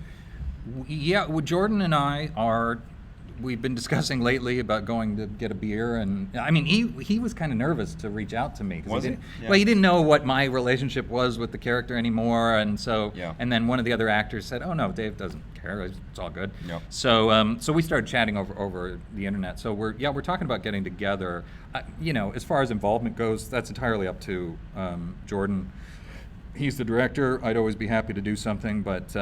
Yeah, well, Jordan and I we've been discussing lately about going to get a beer, and I mean, he was kind of nervous to reach out to me. 'Cause Was he? didn't- Yeah. Well, he didn't know what my relationship was with the character anymore, and so, Yeah. and then one of the other actors said, "Oh no, Dave doesn't care. It's all good." Yep. So we started chatting over the internet. So we're talking about getting together. As far as involvement goes, that's entirely up to Jordan. He's the director. I'd always be happy to do something, but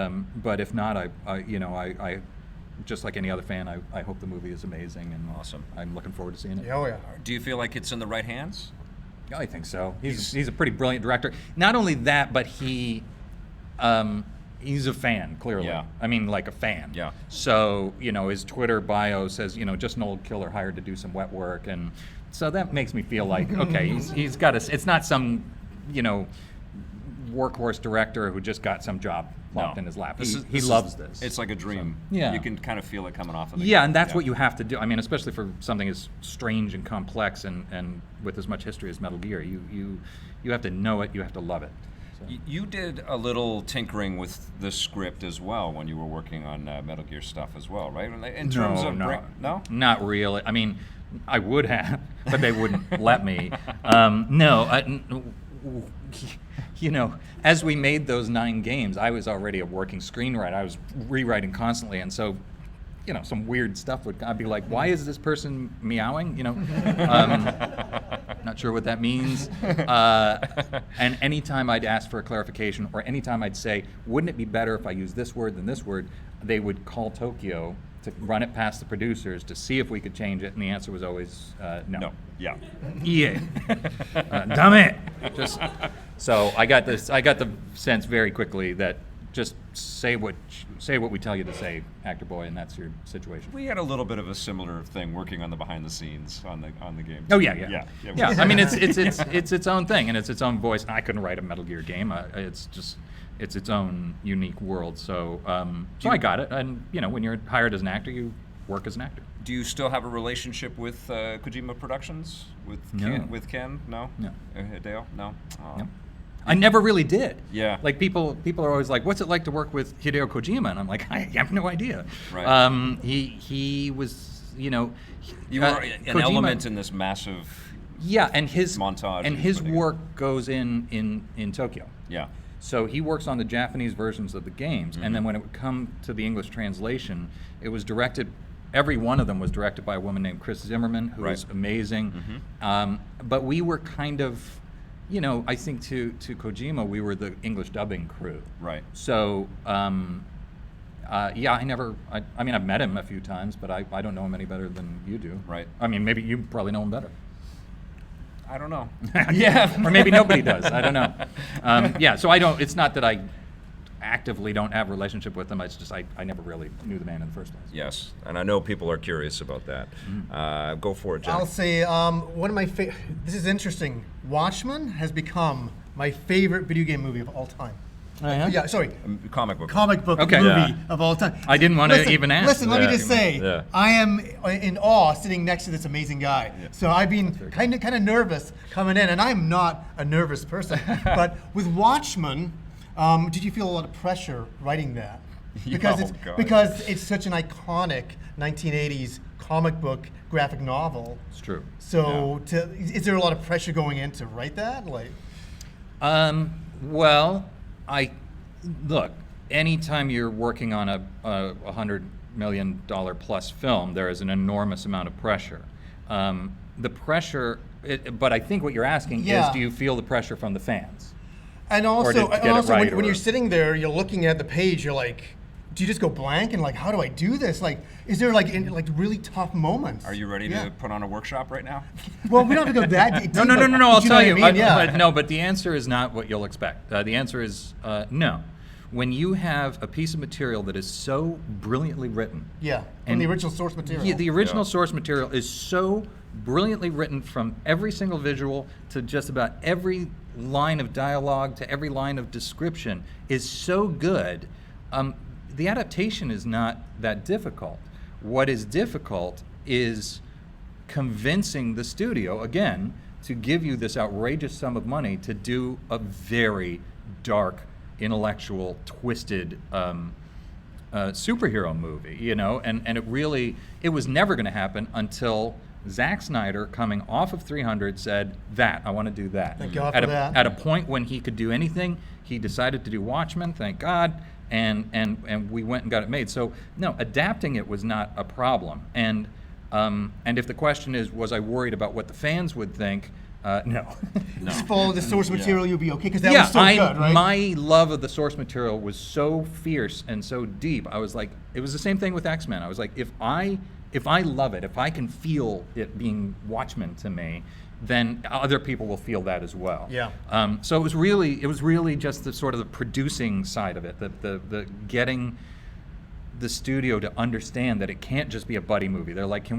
if not, I just like any other fan, I hope the movie is amazing, and Awesome. I'm looking forward to seeing it. Oh yeah. Do you feel like it's in the right hands? I think so. He's a pretty brilliant director. Not only that, but he's a fan, clearly. Yeah. I mean, like a fan. Yeah. So, his Twitter bio says, just an old killer hired to do some wet work, and so that makes me feel like, okay, he's got it's not some, workhorse director who just got some job plopped in his lap. He loves this. It's like a dream. So, yeah. You can kind of feel it coming off of the Yeah, and that's what you have to do. I mean, especially for something as strange and complex and with as much history as Metal Gear, you have to know it, you have to love it. So. You did a little tinkering with the script as well when you were working on Metal Gear stuff as well, right? In terms of no? Not really. I mean, I would have, but they wouldn't let me. As we made those 9 games, I was already a working screenwriter. I was rewriting constantly, and so, some weird stuff I'd be like, why is this person meowing? Not sure what that means. And anytime I'd ask for a clarification, or anytime I'd say, wouldn't it be better if I used this word than this word, they would call Tokyo to run it past the producers to see if we could change it, and the answer was always no. No. Yeah. Yeah. Damn it. So I got the sense very quickly that just say what we tell you to say, actor boy, and that's your situation. We had a little bit of a similar thing working on the behind the scenes on the game. Oh yeah. Yeah. I mean, it's its own thing, and it's its own voice. I couldn't write a Metal Gear game. It's its own unique world. So I got it. And when you're hired as an actor, you work as an actor. Do you still have a relationship with Kojima Productions? With Ken? No. No. Hideo? No. Oh. No. I never really did. Yeah. Like people are always like, "What's it like to work with Hideo Kojima?" And I'm like, I have no idea. Right. He was, You were an Kojima, element in this massive. Yeah, and his montage and he's his putting work goes in Tokyo. Yeah. So he works on the Japanese versions of the games, Mm-hmm. and then when it would come to the English translation, it was directed every one of them was directed by a woman named Chris Zimmerman, who is amazing. But we were kind of, I think to Kojima, we were the English dubbing crew. Right. So, yeah, I mean, I've met him a few times, but I don't know him any better than you do. Right. I mean, maybe you probably know him better. I don't know. Yeah. Or maybe nobody does. I don't know. Yeah, so it's not that I actively don't have a relationship with him. It's just I never really knew the man in the first place. Yes, and I know people are curious about that. Go for it, John. I'll say one of my this is interesting. Watchmen has become my favorite video game movie of all time. Yeah, sorry. Comic book. Comic book Okay. movie of all time. I didn't want to even ask. Listen, let me just say, I am in awe sitting next to this amazing guy. So I've been kind of nervous coming in, and I'm not a nervous person. But with Watchmen, did you feel a lot of pressure writing that? Because it's such an iconic 1980s comic book graphic novel. It's true. So is there a lot of pressure going in to write that? Well, look, anytime you're working on a $100 million plus film, there is an enormous amount of pressure. The pressure, but I think what you're asking is, do you feel the pressure from the fans? And also, right, when you're sitting there, you're looking at the page, you're like, do you just go blank and how do I do this? Is there really tough moments? Are you ready to put on a workshop right now? Well, we don't have to go that deep. No, I'll tell you. Yeah. But the answer is not what you'll expect. The answer is no. When you have a piece of material that is so brilliantly written. Yeah, from the original source material. Yeah, the original source material is so brilliantly written, from every single visual to just about every line of dialogue to every line of description is so good. The adaptation is not that difficult. What is difficult is convincing the studio, again, to give you this outrageous sum of money to do a very dark, intellectual, twisted superhero movie, and it was never going to happen until Zack Snyder, coming off of 300, said that I want to do that. Thank God for that. At a point when he could do anything, he decided to do Watchmen. Thank God, and we went and got it made. So no, adapting it was not a problem. And if the question is, was I worried about what the fans would think? No. Just follow the source material, you'll be okay, because that was so good, right? My love of the source material was so fierce and so deep. I was like, it was the same thing with X-Men. I was like, if I love it, if I can feel it being Watchmen to me, then other people will feel that as well. Yeah. So it was really just the sort of the producing side of it, the getting the studio to understand that it can't just be a buddy movie. They're like, can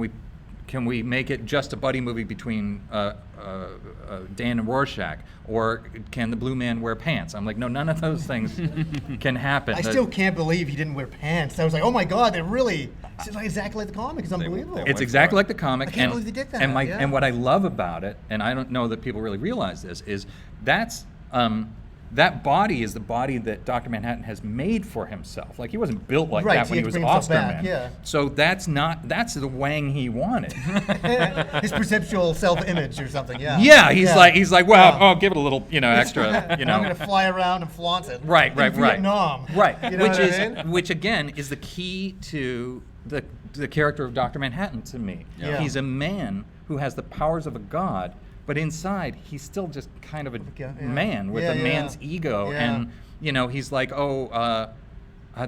we make it just a buddy movie between Dan and Rorschach, or can the blue man wear pants? I'm like, no, none of those things can happen. I still can't believe he didn't wear pants. I was like, oh my God, it's exactly like the comic. It's unbelievable. It's exactly like the comic. I can't believe they did that. And what I love about it, and I don't know that people really realize this, is that body is the body that Dr. Manhattan has made for himself. Like, he wasn't built like that when he was Osterman. Yeah. So that's the Wang he wanted. His perceptual self-image or something. Yeah. Yeah, he's like, well, I'll give it a little, extra, I'm gonna fly around and flaunt it. Right. Vietnam. Right. You know Which again is the key to the character of Dr. Manhattan to me. Yeah. He's a man who has the powers of a god, but inside he's still just kind of a man with a man's ego. Yeah. And he's like,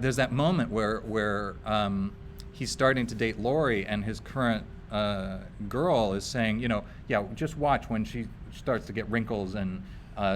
there's that moment where he's starting to date Lori, and his current girl is saying, just watch when she starts to get wrinkles and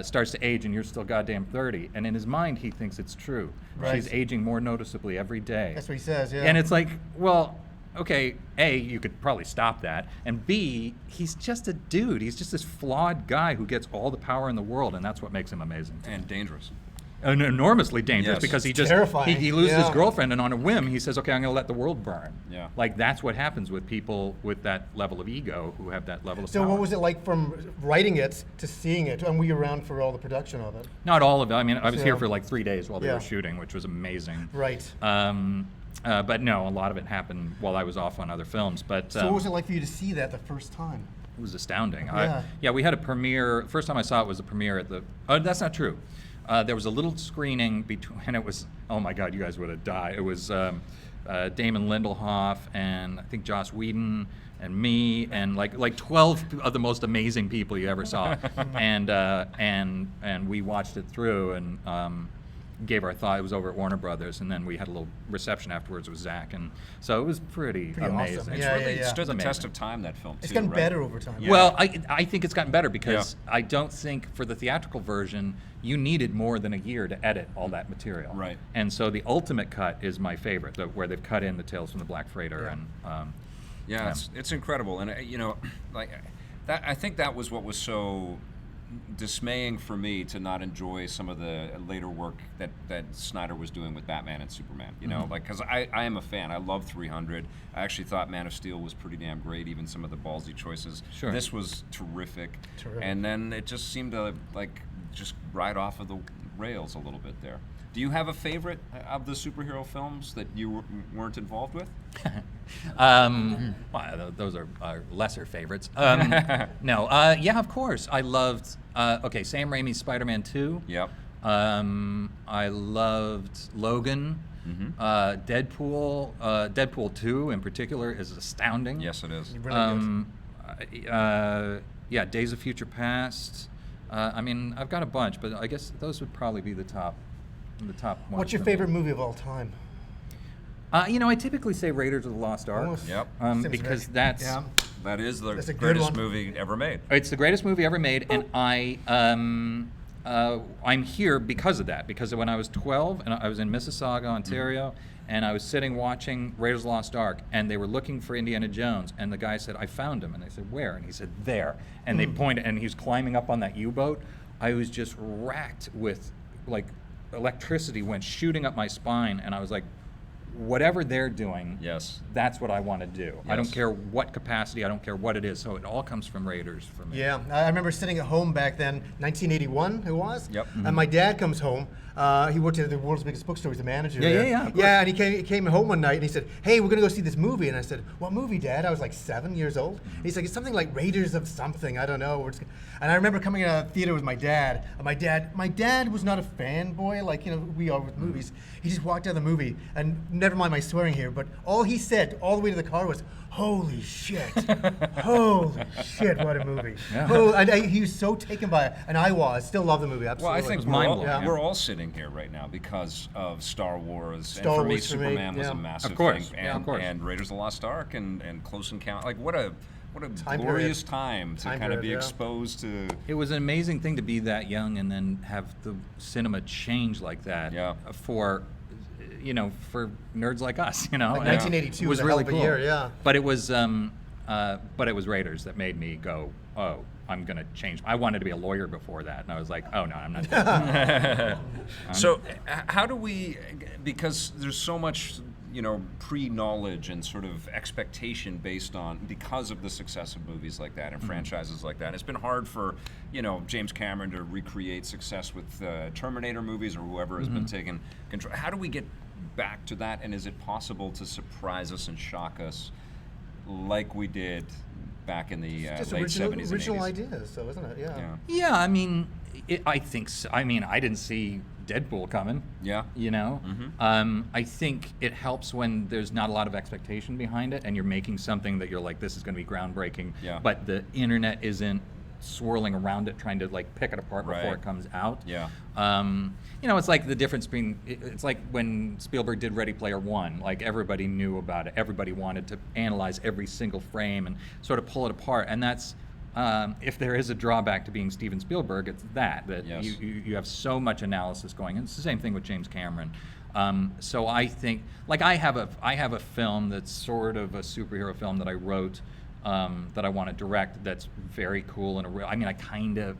starts to age, and you're still goddamn 30. And in his mind, he thinks it's true. Right. She's aging more noticeably every day. That's what he says, yeah. And it's like, well, okay, A, you could probably stop that, and B, he's just a dude. He's just this flawed guy who gets all the power in the world, and that's what makes him amazing. And dangerous. And enormously dangerous, because he just terrifying. he loses his girlfriend, and on a whim he says, okay, I'm going to let the world burn. Yeah. Like, that's what happens with people with that level of ego, who have that level of So power. what was it like from writing it to seeing it? And were you around for all the production of it? Not all of it. I mean, I was here for like 3 days while they Yeah. were shooting, which was amazing. Right. But no, a lot of it happened while I was off on other films. But So what was it like for you to see that the first time? it was astounding. Yeah. We had a premiere. First time I saw it was a premiere at the. Oh, that's not true. There was a little screening between, and it was, oh my God, you guys would have died. It was Damon Lindelof and I think Joss Whedon and me and like 12 of the most amazing people you ever saw, and we watched it through and gave our thought. It was over at Warner Brothers, and then we had a little reception afterwards with Zach, and so it was pretty amazing. awesome. It's Yeah, really yeah, yeah. stood the It's test amazing. of time, that film, too, It's gotten right? better over time. Yeah. Well, I think it's gotten better because I don't think for the theatrical version you needed more than a year to edit all that material. Right. And so the ultimate cut is my favorite, where they've cut in the Tales from the Black Freighter Yeah. and. Yeah, it's incredible, and like that. I think that was what was so dismaying for me, to not enjoy some of the later work that Snyder was doing with Batman and Superman. Like, because I am a fan. I love 300. I actually thought Man of Steel was pretty damn great, even some of the ballsy choices. Sure. This was terrific. Terrific. And then it just seemed to just ride off of the rails a little bit there. Do you have a favorite of the superhero films that you weren't involved with? Well, those are lesser favorites. No, yeah, of course. I loved, Sam Raimi's Spider-Man 2. Yep. I loved Logan. Deadpool. Deadpool 2 in particular is astounding. Yes, it is. Really good. Yeah, Days of Future Past. I mean, I've got a bunch, but I guess those would probably be the top ones. What's your for me. favorite movie of all time? I typically say Raiders of the Lost Ark. Almost. Yep. Seems Because very- that's yeah. That is the That's a good greatest one. movie ever made. it's the greatest movie ever made, and I'm here because of that. Because when I was 12 and I was in Mississauga, Ontario, and I was sitting watching Raiders of the Lost Ark, and they were looking for Indiana Jones, and the guy said, "I found him," and they said, "Where?" And he said, "There," and they pointed, and he was climbing up on that U-boat. I was just racked with electricity went shooting up my spine, and I was like, whatever they're doing, Yes. that's what I want to do. I don't Yes. care what capacity, I don't care what it is. So it all comes from Raiders for me. Yeah, I remember sitting at home back then, 1981 it was. Yep. And my dad comes home. He worked at the world's biggest bookstore. He's the manager Yeah, there. yeah, of course. Yeah, and he came home one night and he said, "Hey, we're gonna go see this movie." And I said, "What movie, Dad?" I was like 7 years old. And he's like, "It's something like Raiders of something. I don't know." And I remember coming out of the theater with my dad. And my dad was not a fanboy like we are with movies. He just walked out of the movie, and never mind my swearing here, but all he said all the way to the car was, "Holy shit! Holy shit! What a movie!" Yeah. Oh, and he was so taken by it, and I was. Still love the movie. Well, Absolutely. I think was mind-blowing, yeah. we're all sitting here right now because of Star Wars. Star and for me, Wars for me, Superman was yeah. a massive Of course, thing. yeah, And, of course. and Raiders of the Lost Ark and Close Encounter. Like, what a Time glorious period. time to Time kind of period, be yeah. exposed to. It was an amazing thing to be that young and then have the cinema change like that. Yeah. For nerds like us, Like and 1982 it was a really hell of a cool. year, yeah. But it was Raiders that made me go, "Oh, I'm gonna change." I wanted to be a lawyer before that, and I was like, "Oh no, I'm not." Doing that." So, how do we? Because there's so much, pre-knowledge and sort of expectation because of the success of movies like that and franchises like that. It's been hard for, James Cameron to recreate success with Terminator movies or whoever has been taking control. How do we get back to that? And is it possible to surprise us and shock us like we did back in the Just late 70s and 80s? original ideas, so isn't it? Yeah. Yeah. Yeah, I mean, I think so. I mean, I didn't see Deadpool coming. Yeah. I think it helps when there's not a lot of expectation behind it, and you're making something that you're like, this is going to be groundbreaking. Yeah. But the internet isn't swirling around it, trying to pick it apart before Right. it comes out. Yeah. It's like the difference between. It's like when Spielberg did Ready Player One. Like everybody knew about it. Everybody wanted to analyze every single frame and sort of pull it apart. And that's. If there is a drawback to being Steven Spielberg, it's that Yes. you have so much analysis going, and it's the same thing with James Cameron. So I think, I have a film that's sort of a superhero film that I wrote that I want to direct. That's very cool and I kind of.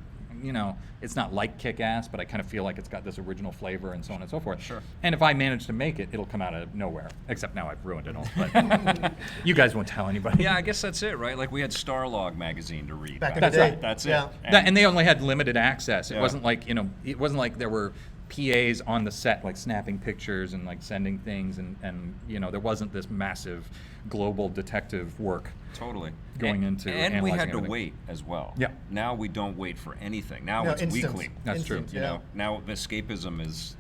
It's not like Kick-Ass, but I kind of feel like it's got this original flavor and so on and so forth. Sure. And if I manage to make it, it'll come out of nowhere. Except now I've ruined it all. But you guys won't tell anybody. Yeah, I guess that's it, right? Like we had Starlog magazine to read. Back in the That's day. right. That's it. Yeah. And they only had limited access. It Yeah. wasn't like it wasn't like there were PAs on the set snapping pictures and sending things and there wasn't this massive global detective work. Totally. Going into and we had analyzing to everything. wait as well. Yeah. Now we don't wait for anything. Now No, it's instant. weekly. That's true. Instant, You yeah. know, now escapism is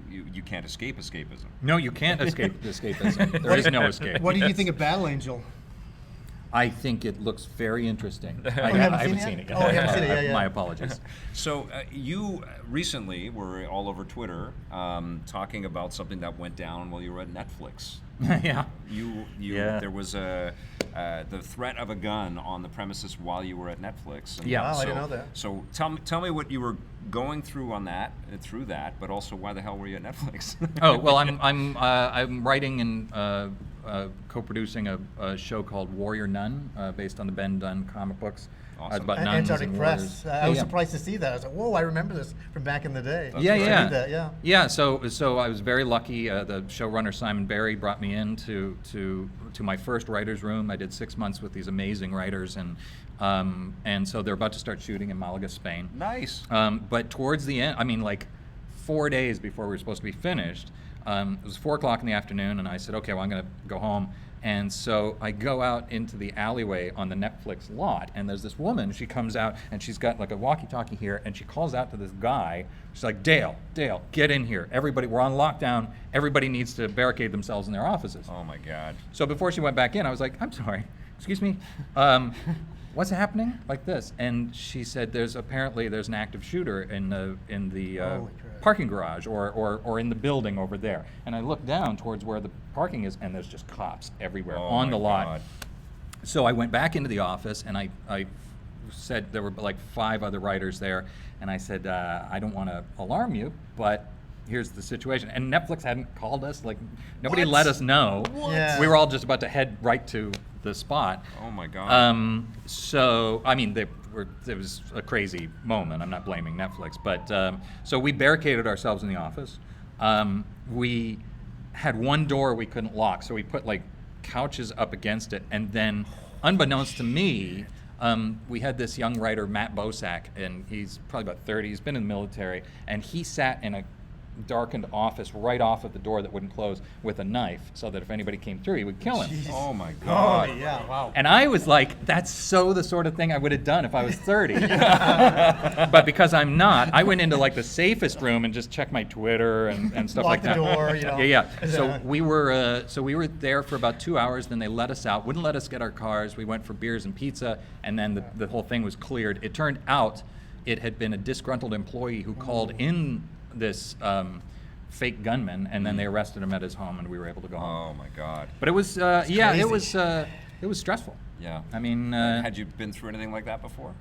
you can't escape escapism. No, you can't escape escapism. There is no escape. What did you think of Battle Angel? I think it looks very interesting. you I haven't haven't seen seen it it yet? yet. Oh, you haven't seen it yet, yeah. My apologies. So you recently were all over Twitter talking about something that went down while you were at Netflix. Yeah. Yeah. There was the threat of a gun on the premises while you were at Netflix. And Yeah. Wow, so, I didn't know that. So tell me what you were going through through that, but also why the hell were you at Netflix? Oh well, I'm writing and co-producing a show called Warrior Nun, based on the Ben Dunn comic books. Awesome. It's about nuns Antarctic and Press. warriors. I was Yeah. surprised to see that. I was like, whoa, I remember this from back in the day. Yeah, I yeah. read that, yeah. Yeah, so I was very lucky. The showrunner Simon Barry brought me in to my first writer's room. I did 6 months with these amazing writers, and so they're about to start shooting in Malaga, Spain. Nice. But towards the end, I mean, like 4 days before we were supposed to be finished, it was 4 o'clock in the afternoon, and I said, okay, well, I'm going to go home. And so I go out into the alleyway on the Netflix lot, and there's this woman. She comes out, and she's got like a walkie-talkie here, and she calls out to this guy. She's like, Dale, get in here. Everybody, we're on lockdown. Everybody needs to barricade themselves in their offices. Oh my God. So before she went back in, I was like, I'm sorry, excuse me, what's happening? Like this. And she said, there's an active shooter in the Holy crap. parking garage or in the building over there. And I looked down towards where the parking is, and there's just cops everywhere on my the lot. God. So I went back into the office, and I said, there were like 5 other writers there, and I said, I don't want to alarm you, but here's the situation. And Netflix hadn't called us, like nobody What? let us know. Yeah. We were all just about to head right to the spot. Oh my God. So, I mean, it was a crazy moment. I'm not blaming Netflix, but so we barricaded ourselves in the office. We had one door we couldn't lock, so we put like couches up against it, and then, unbeknownst to me, we had this young writer, Matt Bosak, and he's probably about 30. He's been in the military, and he sat in a darkened office right off of the door that wouldn't close with a knife, so that if anybody came through, he would kill him. Jeez. Oh my Oh, God. yeah, wow. And I was like, that's so the sort of thing I would have done if I was 30. But because I'm not, I went into like the safest room and just checked my Twitter and stuff Lock like the that. door, you know. Yeah. So we were there for about 2 hours. Then they let us out, wouldn't let us get our cars. We went for beers and pizza, and then the whole thing was cleared. It turned out it had been a disgruntled employee who called in this fake gunman, and then they arrested him at his home, and we were able to go home. Oh my God. But it was, it was stressful. Yeah. I mean, Had you been through anything like that before?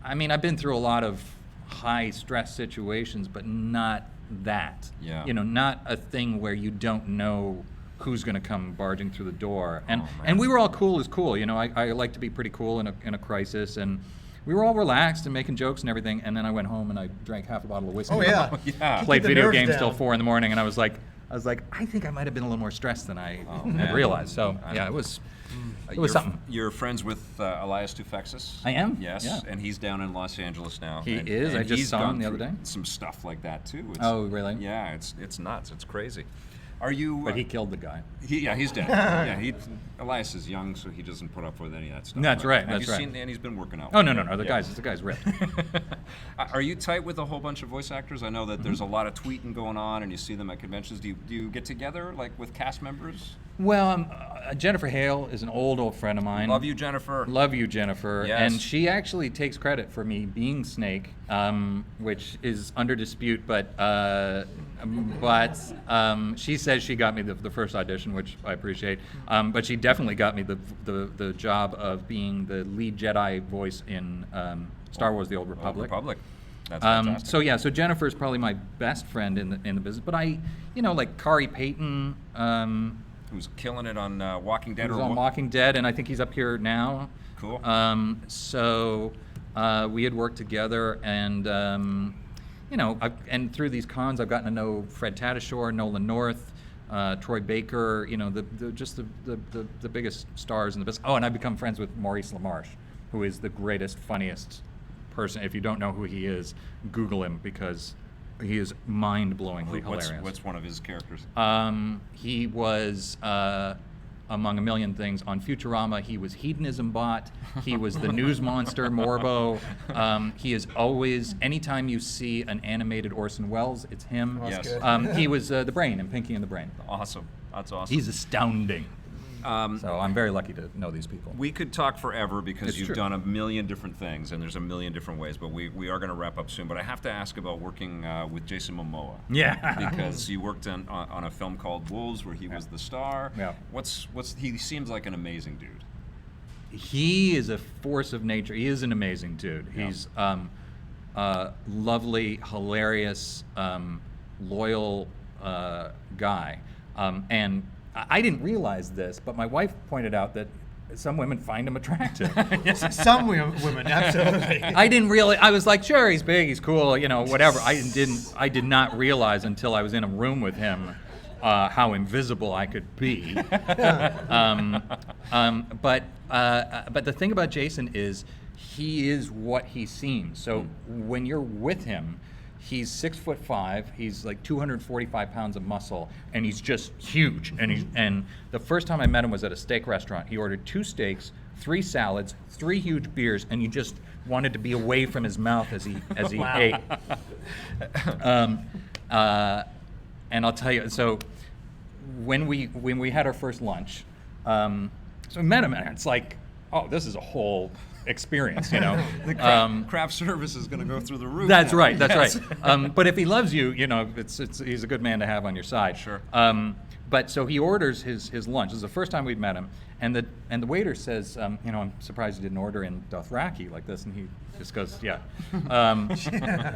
I've been through a lot of high stress situations, but not that. Yeah. You know, not a thing where you don't know who's going to come barging through the door. And Oh, man. and we were all cool as cool. You know, I like to be pretty cool in a crisis, and we were all relaxed and making jokes and everything. And then I went home and I drank half a bottle of whiskey. Oh, yeah. Yeah. Keep Played the video nerves games till down. 4 a.m, and I was like, I think I might have been a little more stressed than I man. had realized. So yeah, it was something. You're friends with Elias Toufexis? I am, Yes, yeah. and he's down in Los Angeles now. He and, is. and I just he's saw him gone the other through day. Some stuff like that too. Oh, really? Yeah, it's nuts. It's crazy. Are you? But he killed the guy. He's dead. Yeah, Elias is young, so he doesn't put up with any of that stuff. That's But right, Have that's you right. seen? And he's been working out. Oh no. The Yeah. guy's ripped. Are you tight with a whole bunch of voice actors? I know that there's a lot of tweeting going on, and you see them at conventions. Do you get together like with cast members? Well, Jennifer Hale is an old friend of mine. Love you, Jennifer. Love you, Jennifer. Yes. And she actually takes credit for me being Snake, which is under dispute, but she says she got me the first audition, which I appreciate. But she definitely got me the job of being the lead Jedi voice in Star Wars: The Old Republic. That's fantastic. So Jennifer's probably my best friend in the business. But like Kari Payton, Who's killing it on Walking Dead? who's on Walking Dead, and I think he's up here now. Cool. We had worked together, and and through these cons, I've gotten to know Fred Tatasciore, Nolan North, Troy Baker. The biggest stars in the business. Oh, and I've become friends with Maurice LaMarche, who is the greatest, funniest person. If you don't know who he is, Google him because he is mind-blowingly hilarious. What's one of his characters? He was among a million things. On Futurama, he was Hedonism Bot. He was the news monster, Morbo. He is always, anytime you see an animated Orson Welles, it's him. Yes. He was the Brain in Pinky and the Brain. Awesome. That's awesome. He's astounding. So I'm very lucky to know these people. We could talk forever because It's you've true. done a million different things, and there's a million different ways, but we are going to wrap up soon. But I have to ask about working with Jason Momoa. Yeah. Because you worked on a film called Wolves where he was the star. Yeah. He seems like an amazing dude. He is a force of nature. He is an amazing dude. Yeah. He's lovely, hilarious, loyal guy. And I didn't realize this, but my wife pointed out that some women find him attractive. Some women, absolutely. I didn't really. I was like, sure, he's big, he's cool, whatever. I did not realize until I was in a room with him how invisible I could be. But the thing about Jason is he is what he seems. So when you're with him, he's 6'5". He's like 245 pounds of muscle, and he's just huge. And the first time I met him was at a steak restaurant. He ordered 2 steaks, 3 salads, 3 huge beers, and you just wanted to be away from his mouth as he ate. And I'll tell you, so when we had our first lunch, so we met him, and it's like, oh, this is a whole experience, The craft service is going to go through the roof. That's now. right. That's Yes. right. But if he loves you, he's a good man to have on your side. Sure. But so he orders his lunch. This is the first time we'd met him, and the waiter says, I'm surprised you didn't order in Dothraki like this, and he just goes, yeah, and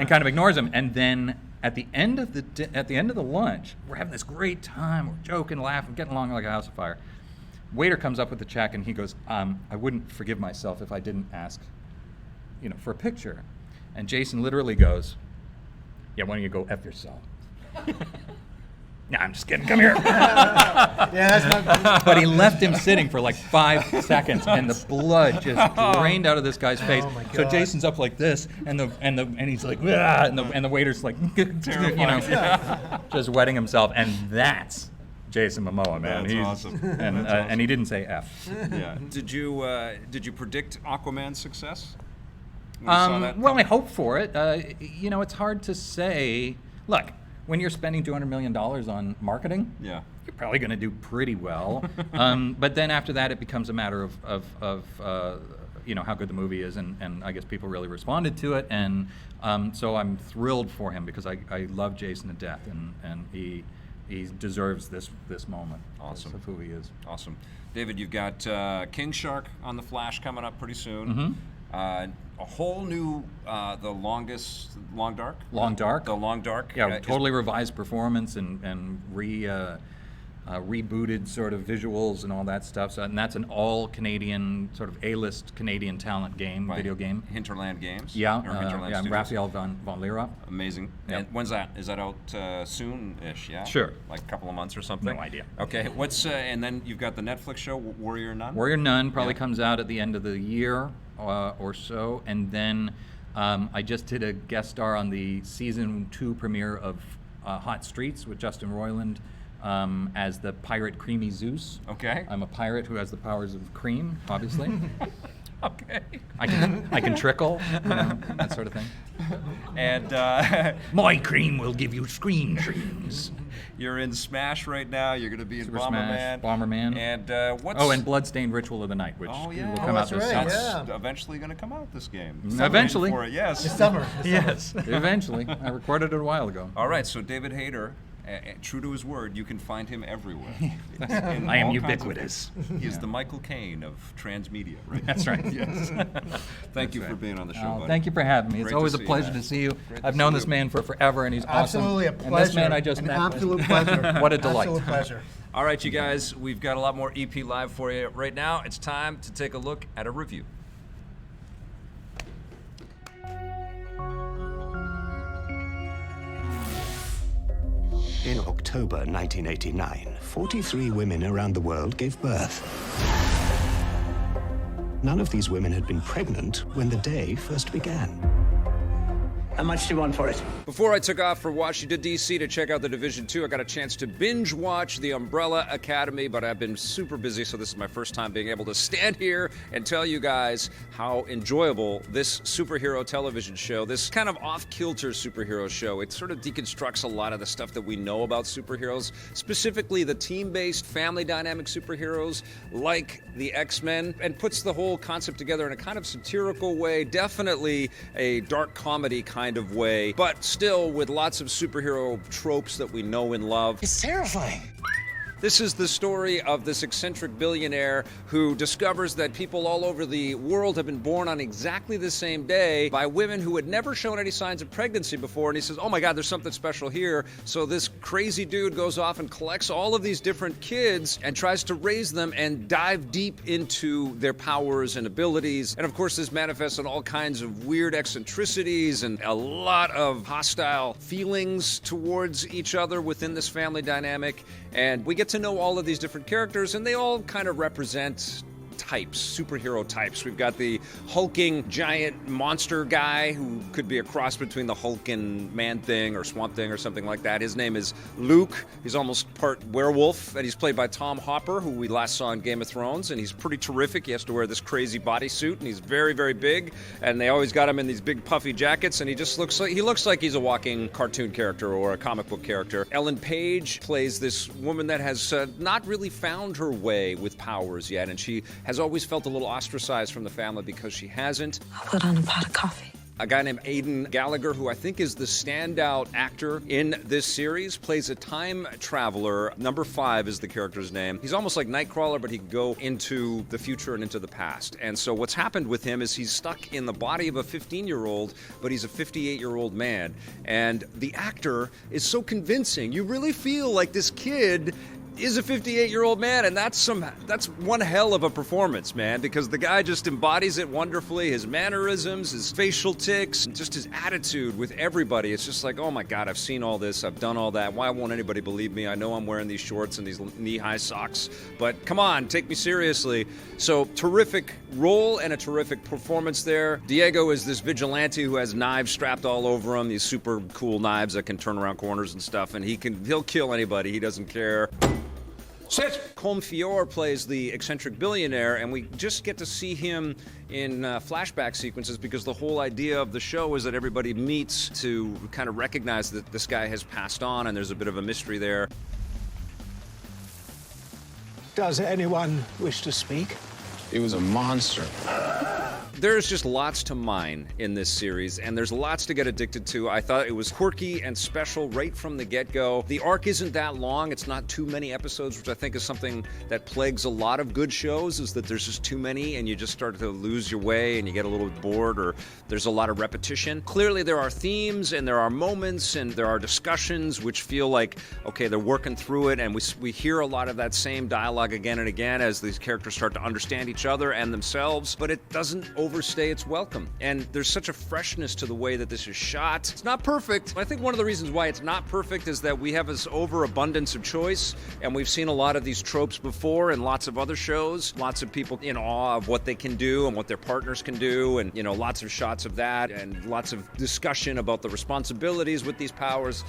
kind of ignores him. And then at the end of the lunch, we're having this great time. We're joking, laughing, getting along like a house of fire. Waiter comes up with the check and he goes, I wouldn't forgive myself if I didn't ask, for a picture. And Jason literally goes, yeah, why don't you go F yourself? Nah, I'm just kidding, come here. Yeah, that's not. But he left him sitting for like 5 seconds, and the blood just drained out of this guy's face. Oh my So God. Jason's up like this, and he's like, "Ah," and the waiter's like, just wetting himself, and that's Jason Momoa, man. That's He's awesome. And That's awesome. and he didn't say F. Yeah. Did you predict Aquaman's success? When you saw that Well, I coming? hope for it. It's hard to say. Look, when you're spending $200 million on marketing, Yeah. you're probably going to do pretty well. But then after that, it becomes a matter of how good the movie is, and I guess people really responded to it, and so I'm thrilled for him because I love Jason to death, and he deserves this moment. Awesome. Of who he is. Awesome. David, you've got King Shark on The Flash coming up pretty soon. Mm-hmm. A whole new, Long Dark? Long Dark. The Long Dark. Yeah, totally revised performance and rebooted sort of visuals and all that stuff. So, and that's an all Canadian sort of A-list Canadian talent game, video game. Hinterland Games? Yeah, Or Hinterland yeah. Studios? Raphael von Lierop. Amazing. Yeah. And when's that? Is that out soon-ish? Yeah. Sure. Like a couple of months or something. No idea. Okay. What's and then you've got the Netflix show Warrior Nun. Warrior Nun probably Yeah. comes out at the end of the year or so, and then I just did a guest star on the season 2 premiere of Hot Streets with Justin Roiland as the pirate Creamy Zeus. Okay. I'm a pirate who has the powers of cream, obviously. Okay. I can trickle, that sort of thing. And My cream will give you screen dreams. you're in Smash right now. You're going to be in Super Bomberman. Smash, Bomberman. And what's... Oh, and Bloodstained Ritual of the Night, which Oh, yeah. will Oh, come that's out this right, summer. yeah. eventually going to come out, this game. Eventually. For it, yes. This summer. Yes, eventually. I recorded it a while ago. All right, so David Hayter, true to his word, you can find him everywhere. In I am all kinds of ubiquitous. things. He is the Michael Caine of transmedia, right? That's right. Yes. Thank you for being on the show, buddy. Thank you for having me. It's Great to always a see you, pleasure man. to see you. Great to I've see known you. this man for forever, and he's awesome. Absolutely a pleasure. And this man I just An met. absolute pleasure. What a delight. Absolute pleasure. All right, you guys, we've got a lot more EP Live for you right now. It's time to take a look at a review. In October 1989, 43 women around the world gave birth. None of these women had been pregnant when the day first began. How much do you want for it? Before I took off for Washington, D.C. to check out the Division 2, I got a chance to binge watch The Umbrella Academy, but I've been super busy, so this is my first time being able to stand here and tell you guys how enjoyable this superhero television show, this kind of off-kilter superhero show, it sort of deconstructs a lot of the stuff that we know about superheroes, specifically the team-based, family dynamic superheroes like the X-Men, and puts the whole concept together in a kind of satirical way, definitely a dark comedy kind of way, but still with lots of superhero tropes that we know and love. It's terrifying. This is the story of this eccentric billionaire who discovers that people all over the world have been born on exactly the same day by women who had never shown any signs of pregnancy before. And he says, oh my God, there's something special here. So this crazy dude goes off and collects all of these different kids and tries to raise them and dive deep into their powers and abilities. And of course, this manifests in all kinds of weird eccentricities and a lot of hostile feelings towards each other within this family dynamic. And we get to know all of these different characters, and they all kind of represent types, superhero types. We've got the hulking giant monster guy who could be a cross between the Hulk and Man-Thing or Swamp-Thing or something like that. His name is Luke. He's almost part werewolf, and he's played by Tom Hopper, who we last saw in Game of Thrones, and he's pretty terrific. He has to wear this crazy bodysuit, and he's very, very big, and they always got him in these big puffy jackets, and he just looks like he's a walking cartoon character or a comic book character. Ellen Page plays this woman that has not really found her way with powers yet, and she has always felt a little ostracized from the family because she hasn't. I'll put on a pot of coffee. A guy named Aidan Gallagher, who I think is the standout actor in this series, plays a time traveler. Number 5 is the character's name. He's almost like Nightcrawler, but he can go into the future and into the past. And so what's happened with him is he's stuck in the body of a 15-year-old, but he's a 58-year-old man. And the actor is so convincing. You really feel like this kid is a 58-year-old man, and that's one hell of a performance, man, because the guy just embodies it wonderfully. His mannerisms, his facial tics, and just his attitude with everybody. It's just like, oh my God, I've seen all this, I've done all that. Why won't anybody believe me? I know I'm wearing these shorts and these knee-high socks, but come on, take me seriously. So, terrific role and a terrific performance there. Diego is this vigilante who has knives strapped all over him, these super cool knives that can turn around corners and stuff, and he'll kill anybody. He doesn't care. Sit! Colm Feore plays the eccentric billionaire, and we just get to see him in flashback sequences because the whole idea of the show is that everybody meets to kind of recognize that this guy has passed on, and there's a bit of a mystery there. Does anyone wish to speak? He was a monster. There's just lots to mine in this series, and there's lots to get addicted to. I thought it was quirky and special right from the get-go. The arc isn't that long. It's not too many episodes, which I think is something that plagues a lot of good shows, is that there's just too many, and you just start to lose your way, and you get a little bored, or there's a lot of repetition. Clearly, there are themes, and there are moments, and there are discussions which feel like, okay, they're working through it, and we hear a lot of that same dialogue again and again as these characters start to understand each other and themselves, but it doesn't overstay its welcome. And there's such a freshness to the way that this is shot. It's not perfect. I think one of the reasons why it's not perfect is that we have this overabundance of choice, and we've seen a lot of these tropes before in lots of other shows. Lots of people in awe of what they can do and what their partners can do, and lots of shots of that, and lots of discussion about the responsibilities with these powers.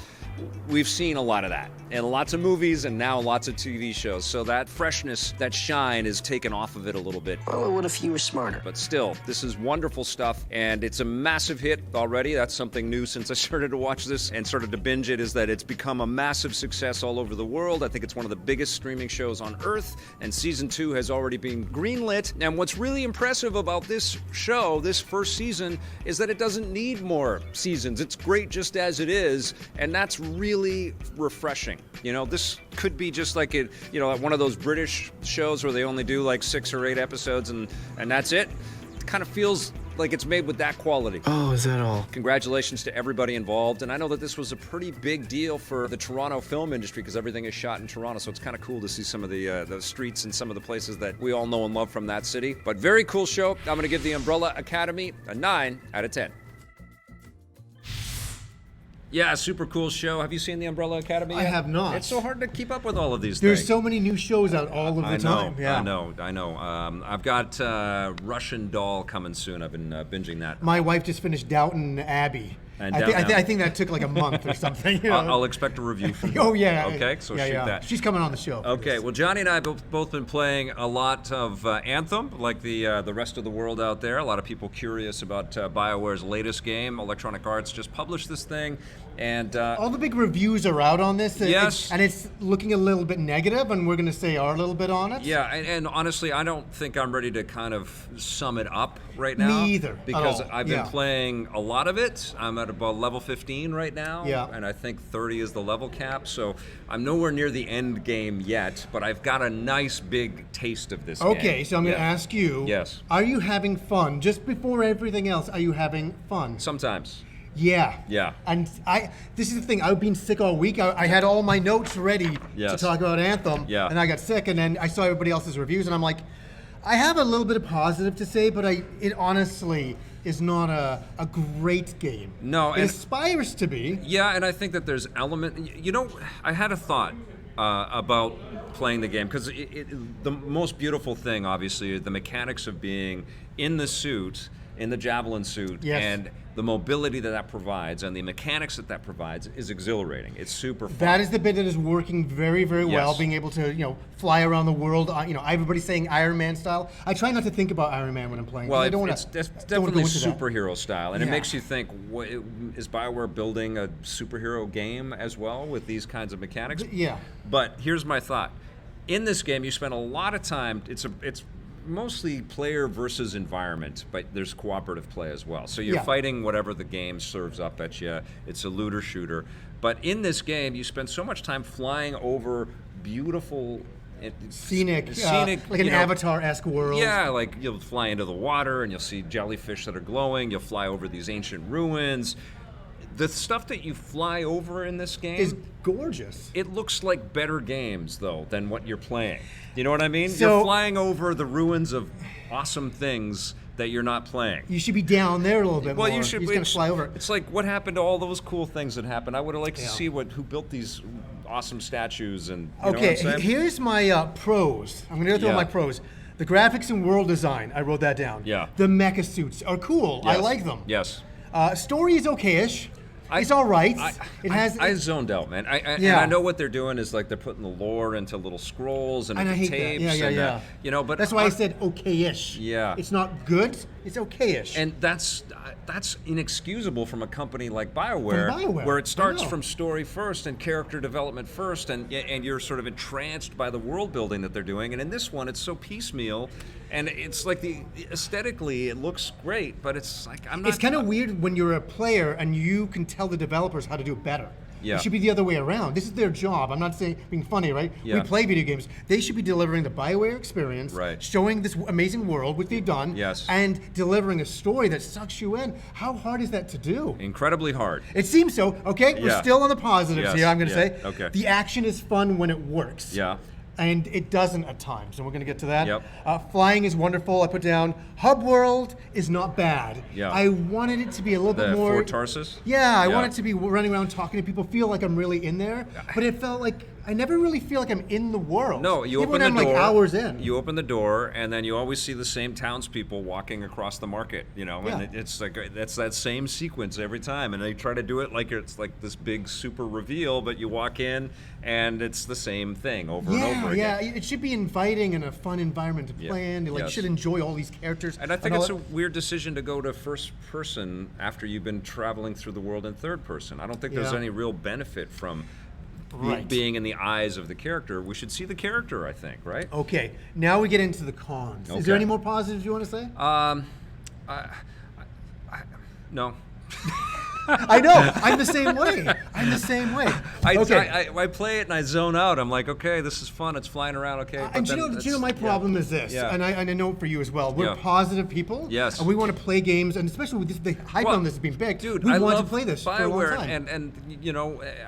We've seen a lot of that in lots of movies and now lots of TV shows. So that freshness, that shine is taken off of it a little bit. Well, what if you were smarter? But still, this is wonderful stuff, and it's a massive hit already. That's something new since I started to watch this and started to binge it, is that it's become a massive success all over the world. I think it's one of the biggest streaming shows on Earth, and season 2 has already been greenlit. And what's really impressive about this show, this first season, is that it doesn't need more seasons. It's great just as it is, and that's really refreshing. This could be just like one of those British shows where they only do like 6 or 8 episodes and that's it. It kind of feels like it's made with that quality. Oh, is that all? Congratulations to everybody involved, and I know that this was a pretty big deal for the Toronto film industry because everything is shot in Toronto, so it's kind of cool to see some of the streets and some of the places that we all know and love from that city. But very cool show. I'm going to give The Umbrella Academy a 9 out of 10. Yeah, super cool show. Have you seen The Umbrella Academy yet? I have not. It's so hard to keep up with all of these There's things. so many new shows out all of the time. Yeah. I know. I've got Russian Doll coming soon. I've been binging that. My wife just finished Downton Abbey. And I think that took like a month or something. You know? I'll expect a review from you. Oh yeah. Okay, so shoot that. She's coming on the show. Okay, well, Johnny and I have both been playing a lot of Anthem, like the rest of the world out there. A lot of people curious about BioWare's latest game. Electronic Arts just published this thing, and all the big reviews are out on this. Yes. And it's looking a little bit negative, and we're going to say our little bit on it. yeah, and honestly, I don't think I'm ready to kind of sum it up right now. Me either, at Because all. I've been playing a lot of it. I'm at about level 15 right now, and I think 30 is the level cap. So I'm nowhere near the end game yet, but I've got a nice big taste of this game. Okay, so I'm going to ask you. Yes. Are you having fun? Just before everything else, are you having fun? Sometimes. Yeah. Yeah. And this is the thing, I've been sick all week. I had all my notes ready to Yes. talk about Anthem. Yeah. And I got sick, and then I saw everybody else's reviews, and I'm like, I have a little bit of positive to say, but it honestly is not a great game. No, It and- aspires to be. Yeah, and I think that there's I had a thought about playing the game, because the most beautiful thing, obviously, is the mechanics of being in the suit, in the Javelin suit, Yes. and the mobility that provides, and the mechanics that provides is exhilarating. It's super fun. That is the bit that is working very, very well, Yes. being able to, fly around the world, everybody's saying Iron Man style. I try not to think about Iron Man when I'm playing. 'cause Well, I don't wanna, it's don't wanna definitely go into that. superhero style, and it Yeah. makes you think: is BioWare building a superhero game as well with these kinds of mechanics? Yeah. But here's my thought: in this game, you spend a lot of time. It's mostly player versus environment, but there's cooperative play as well. So you're Yeah. fighting whatever the game serves up at you. It's a looter shooter. But in this game, you spend so much time flying over beautiful, Scenic, like an you know, Avatar-esque world. yeah, like you'll fly into the water and you'll see jellyfish that are glowing. You'll fly over these ancient ruins. The stuff that you fly over in this game Is gorgeous. it looks like better games, though, than what you're playing. You know what I mean? So- You're flying over the ruins of awesome things that you're not playing. You should be down there a little bit more. You should. You're just gonna fly over. It's like, what happened to all those cool things that happened? I would have liked to Yeah. see who built these awesome statues and. You know Okay, what I'm saying? here's my pros. I'm gonna go through Yeah. my pros. The graphics and world design, I wrote that down. Yeah. The mecha suits are cool. I Yes. like them. Yes. Story is okay-ish. It's all right. I zoned out, man. And Yeah. I know what they're doing is like they're putting the lore into little scrolls and And I into hate tapes. that. Yeah. and, but That's why I said okay-ish. Yeah. It's not good. It's okay-ish. And that's inexcusable from a company like BioWare, From BioWare, where it starts I know. from story first and character development first, and you're sort of entranced by the world building that they're doing. And in this one, it's so piecemeal, and it's like aesthetically it looks great, but it's like I'm not. It's kind of weird when you're a player and you can tell the developers how to do it better. Yeah. It should be the other way around. This is their job. I'm not saying being funny, right? Yeah. We play video games. They should be delivering the BioWare experience, Right. showing this amazing world, which they've done, Yes. and delivering a story that sucks you in. How hard is that to do? Incredibly hard. It seems so. Okay, we're Yeah. still on the positives Yes, here, I'm going to yeah, say. okay. The action is fun when it works. Yeah. And it doesn't at times, and we're going to get to that. Yep. Flying is wonderful. I put down Hub World is not bad. Yeah. I wanted it to be a little bit The more. Fort Tarsus? Yeah, I Yeah. wanted to be running around talking to people, feel like I'm really in there. But it felt like I never really feel like I'm in the world. No, you Even open when the I'm door. like hours in. You open the door, and then you always see the same townspeople walking across the market. And Yeah. it's like that's that same sequence every time. And they try to do it like it's like this big super reveal, but you walk in, and it's the same thing over and over yeah, again. it should be inviting and a fun environment to Yeah. play in. You Yes. should enjoy all these characters. And I think all it's a that. weird decision to go to first person after you've been traveling through the world in third person. I don't think there's Yeah. any real benefit from Right. being in the eyes of the character. We should see the character, I think, right? Okay, now we get into the cons. Is Okay. there any more positives you want to say? No. I know. I'm the same way. I'm the same way. Okay. I play it and I zone out. I'm like, okay, this is fun. It's flying around. Okay. but And do then you know my it's- problem is this, Yeah. and I know for you as well. We're Yeah. positive people, Yes. and we want to play games, and especially with this, the hype Well, on this being big, dude, we I want love to play this for a long BioWare, time. and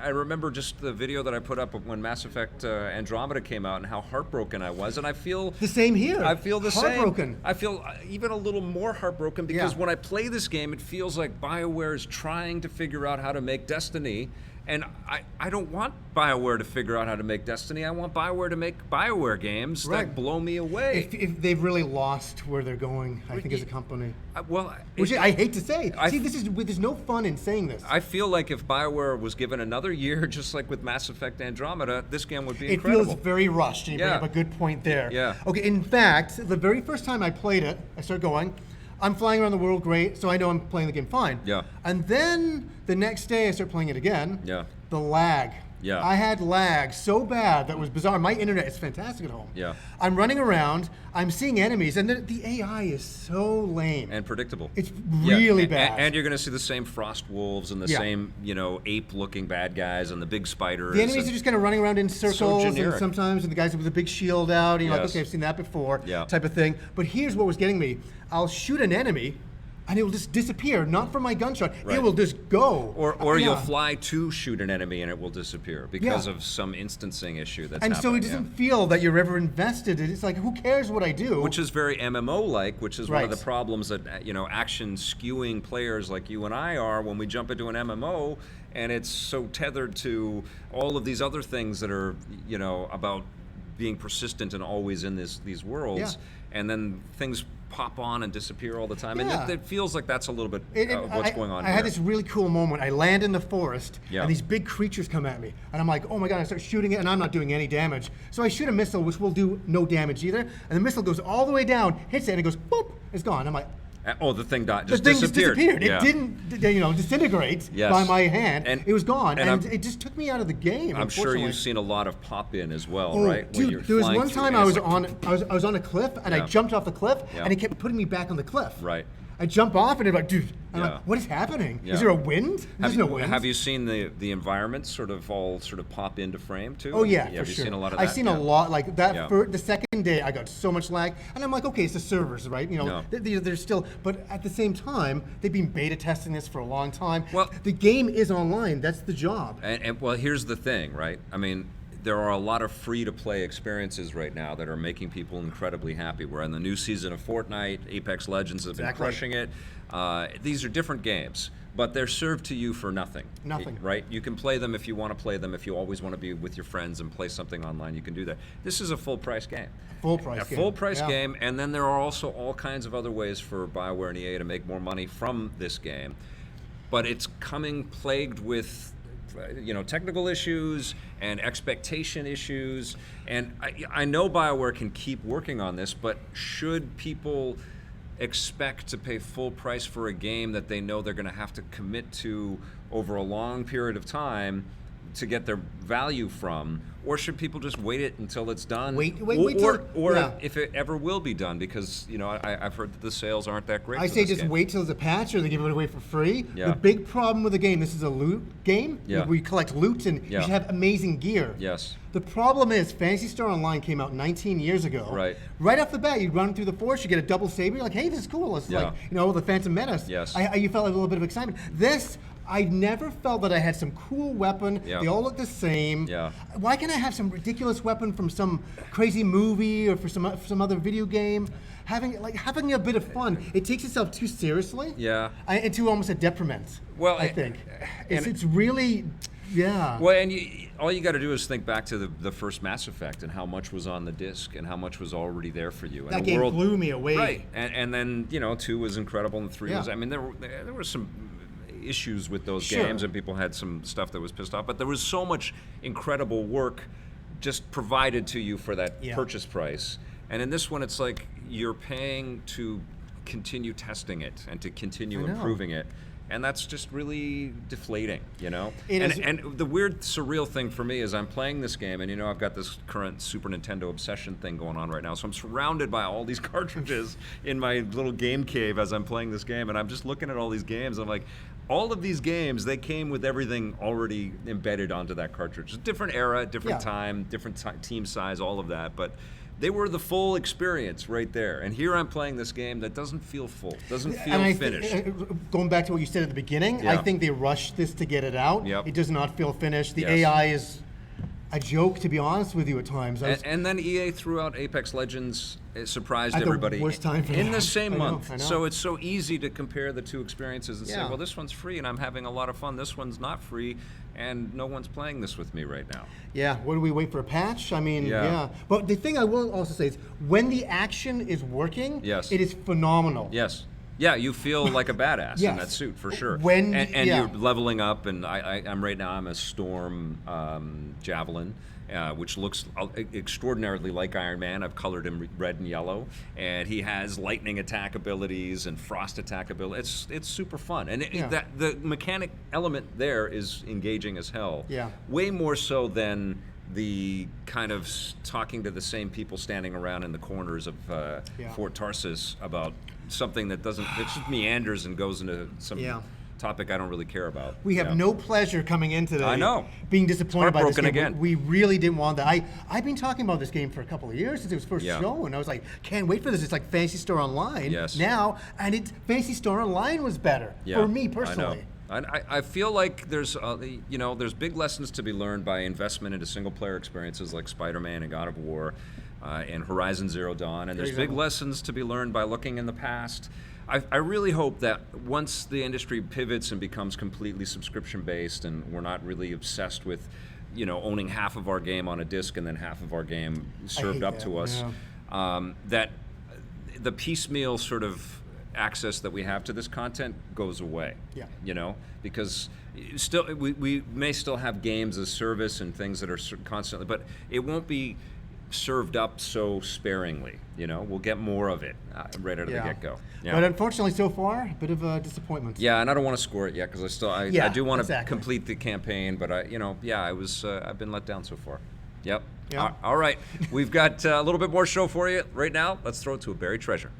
I remember just the video that I put up of when Mass Effect Andromeda came out and how heartbroken I was, and I feel the same here. I feel the Heartbroken. same. I feel even a little more heartbroken because Yeah. when I play this game, it feels like BioWare is trying to figure out how to make Destiny, And I don't want BioWare to figure out how to make Destiny. I want BioWare to make BioWare games that blow me away. If they've really lost where they're going, I think, as a company. Which I hate to say. There's no fun in saying this. I feel like if BioWare was given another year, just like with Mass Effect Andromeda, this game would be incredible. It feels very rushed, and you bring up a good point there. Yeah. Okay, in fact, the very first time I played it, I started going, I'm flying around the world great, so I know I'm playing the game fine. Yeah. And then the next day I start playing it again. Yeah. The lag. Yeah. I had lag so bad that was bizarre. My internet is fantastic at home. Yeah. I'm running around, I'm seeing enemies, and the AI is so lame. And predictable. It's really bad. And you're going to see the same frost wolves and the same, ape-looking bad guys and the big spiders. The enemies are just kind of running around in circles, and sometimes the guys with a big shield out, and you're like, okay, I've seen that before, type of thing. But here's what was getting me. I'll shoot an enemy, and it will just disappear, not from my gunshot. Right. It will just go. Or you'll fly to shoot an enemy and it will disappear because of some instancing issue that's happening. And so it doesn't feel that you're ever invested. It's like, who cares what I do? Which is very MMO-like, which is one of the problems that, action skewing players like you and I are when we jump into an MMO, and it's so tethered to all of these other things that are, about being persistent and always in these worlds, and then things pop on and disappear all the time, and it feels like that's a little bit of what's going on I had this really cool moment. I land in the forest, and these big creatures come at me, and I'm like, oh my god, I start shooting it, and I'm not doing any damage. So I shoot a missile, which will do no damage either, and the missile goes all the way down, hits it, and it goes, boop, it's gone. I'm like, oh, the thing just disappeared. Yeah. It didn't, disintegrate by my hand. And it was gone, and it just took me out of the game. I'm sure you've seen a lot of pop-in as well, right? Dude, there was one time I was on a cliff, and I jumped off the cliff, and it kept putting me back on the cliff. Right. I jump off, and it's like, dude, I'm like, what is happening? Is there a wind? There's no wind. Have you seen the environments all pop into frame too? Oh yeah, Have you seen a lot of that? that? I've seen a lot like that. For the second day, I got so much lag, and I'm like, okay, it's the servers, right? They're still, but at the same time, they've been beta testing this for a long time. Well, the game is online. That's the job. And here's the thing, right? I mean, there are a lot of free-to-play experiences right now that are making people incredibly happy. We're in the new season of Fortnite. Apex Legends have been crushing it. These are different games, but they're served to you for nothing. Nothing. Right? You can play them if you want to play them. If you always want to be with your friends and play something online, you can do that. This is a full-price game. A full-price game, and then there are also all kinds of other ways for BioWare and EA to make more money from this game. But it's coming plagued with technical issues and expectation issues, and I know BioWare can keep working on this, but should people expect to pay full price for a game that they know they're going to have to commit to over a long period of time to get their value from, or should people just wait it until it's done? Wait till if it ever will be done, because I've heard that the sales aren't that great. I say just wait till there's a patch, or they give it away for free. Yeah. The big problem with the game, this is a loot game. Yeah. We collect loot, and you should have amazing gear. Yes. The problem is, Phantasy Star Online came out 19 years ago. Right. Right off the bat, you run through the forest, you get a double saber. You're like, hey, this is cool. It's like the Phantom Menace. Yes. You felt a little bit of excitement. This, I never felt that I had some cool weapon. Yeah. They all look the same. Yeah. Why can't I have some ridiculous weapon from some crazy movie or for some other video game? Having a bit of fun. It takes itself too seriously. Yeah. And to almost a detriment. Well, I think it's really. Yeah. Well, and all you got to do is think back to the first Mass Effect and how much was on the disc and how much was already there for you. And that game blew me away. Right. And then 2 was incredible and 3 was. I mean, there were some issues with those games, and people had some stuff that was pissed off. But there was so much incredible work just provided to you for that purchase price. And in this one, it's like you're paying to continue testing it and to continue improving it. And that's just really deflating, And the weird, surreal thing for me is I'm playing this game, and I've got this current Super Nintendo obsession thing going on right now. So I'm surrounded by all these cartridges in my little game cave as I'm playing this game, and I'm just looking at all these games. I'm like, all of these games, they came with everything already embedded onto that cartridge. Different era, different time, different team size, all of that, but they were the full experience right there. And here I'm playing this game that doesn't feel full, doesn't feel finished. Going back to what you said at the beginning, I think they rushed this to get it out. Yep. It does not feel finished. The AI is a joke, to be honest with you, at times. And then EA threw out Apex Legends. It surprised At the everybody worst time for in that. the same I know, month. I know. So it's so easy to compare the two experiences and say, Yeah. well, this one's free and I'm having a lot of fun. This one's not free and no one's playing this with me right now. Yeah, what do we wait for a patch? I mean, Yeah. yeah. But the thing I will also say is when the action is working, Yes. it is phenomenal. Yes. Yeah, you feel like a badass in Yes. that suit for sure. When- and yeah. you're leveling up, and I'm right now. I'm a Storm Javelin, which looks extraordinarily like Iron Man. I've colored him red and yellow, and he has lightning attack abilities and frost attack abilities. It's super fun, and Yeah. that the mechanic element there is engaging as hell. Yeah. Way more so than the kind of talking to the same people standing around in the corners of Yeah. Fort Tarsus about something that doesn't, it just meanders and goes into some Yeah. topic I don't really care about. We have Yeah. no pleasure coming in today. I know. Being disappointed by this Heartbroken game. again. We really didn't want that. I've been talking about this game for a couple of years since it was first Yeah. shown, and I was like, can't wait for this. It's like Fantasy Star Online Yes. now, and Fantasy Star Online was better for me personally. I know. I feel like there's there's big lessons to be learned by investment into single player experiences like Spider-Man and God of War and Horizon Zero Dawn, and there's big example. lessons to be learned by looking in the past. I really hope that once the industry pivots and becomes completely subscription based and we're not really obsessed with owning half of our game on a disc and then half of our game served hate up that, to us, that the piecemeal sort of access that we have to this content goes away. Yeah. Because still we may still have games as service and things that are constantly, but it won't be served up so sparingly. We'll get more of it right out of the get-go. Yeah. But unfortunately, so far, a bit of a disappointment. Yeah, and I don't want to score it yet because I Yeah, do want to exactly. complete the campaign, but I've been let down so far. Yep. Yeah. All right, we've got a little bit more show for you right now. Let's throw it to a buried treasure.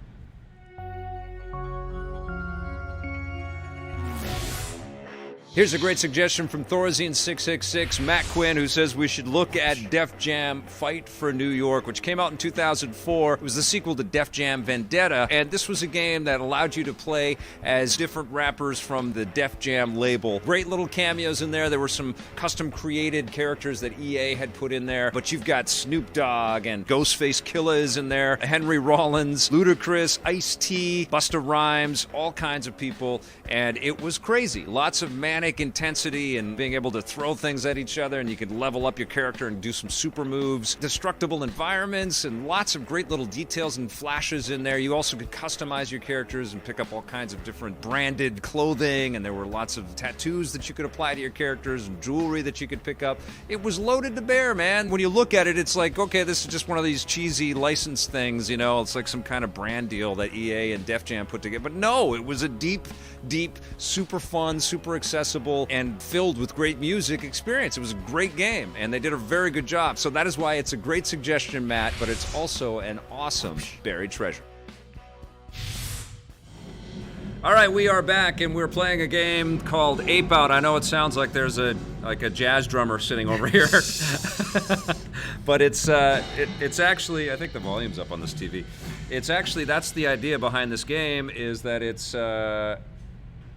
Here's a great suggestion from Thorazine666, Matt Quinn, who says we should look at Def Jam Fight for New York, which came out in 2004. It was the sequel to Def Jam Vendetta, and this was a game that allowed you to play as different rappers from the Def Jam label. Great little cameos in there. There were some custom-created characters that EA had put in there, but you've got Snoop Dogg and Ghostface Killah is in there, Henry Rollins, Ludacris, Ice-T, Busta Rhymes, all kinds of people, and it was crazy. Lots of manic intensity and being able to throw things at each other, and you could level up your character and do some super moves. Destructible environments and lots of great little details and flashes in there. You also could customize your characters and pick up all kinds of different branded clothing, and there were lots of tattoos that you could apply to your characters and jewelry that you could pick up. It was loaded to bear, man. When you look at it, it's like, okay, this is just one of these cheesy license things, it's like some kind of brand deal that EA and Def Jam put together. But no, it was a deep, super fun, super accessible, and filled with great music experience. It was a great game, and they did a very good job. So that is why it's a great suggestion, Matt, but it's also an awesome buried treasure. All right, we are back, and we're playing a game called Ape Out. I know it sounds like there's a jazz drummer sitting over here, but it's actually, I think the volume's up on this TV. It's actually, that's the idea behind this game, is that it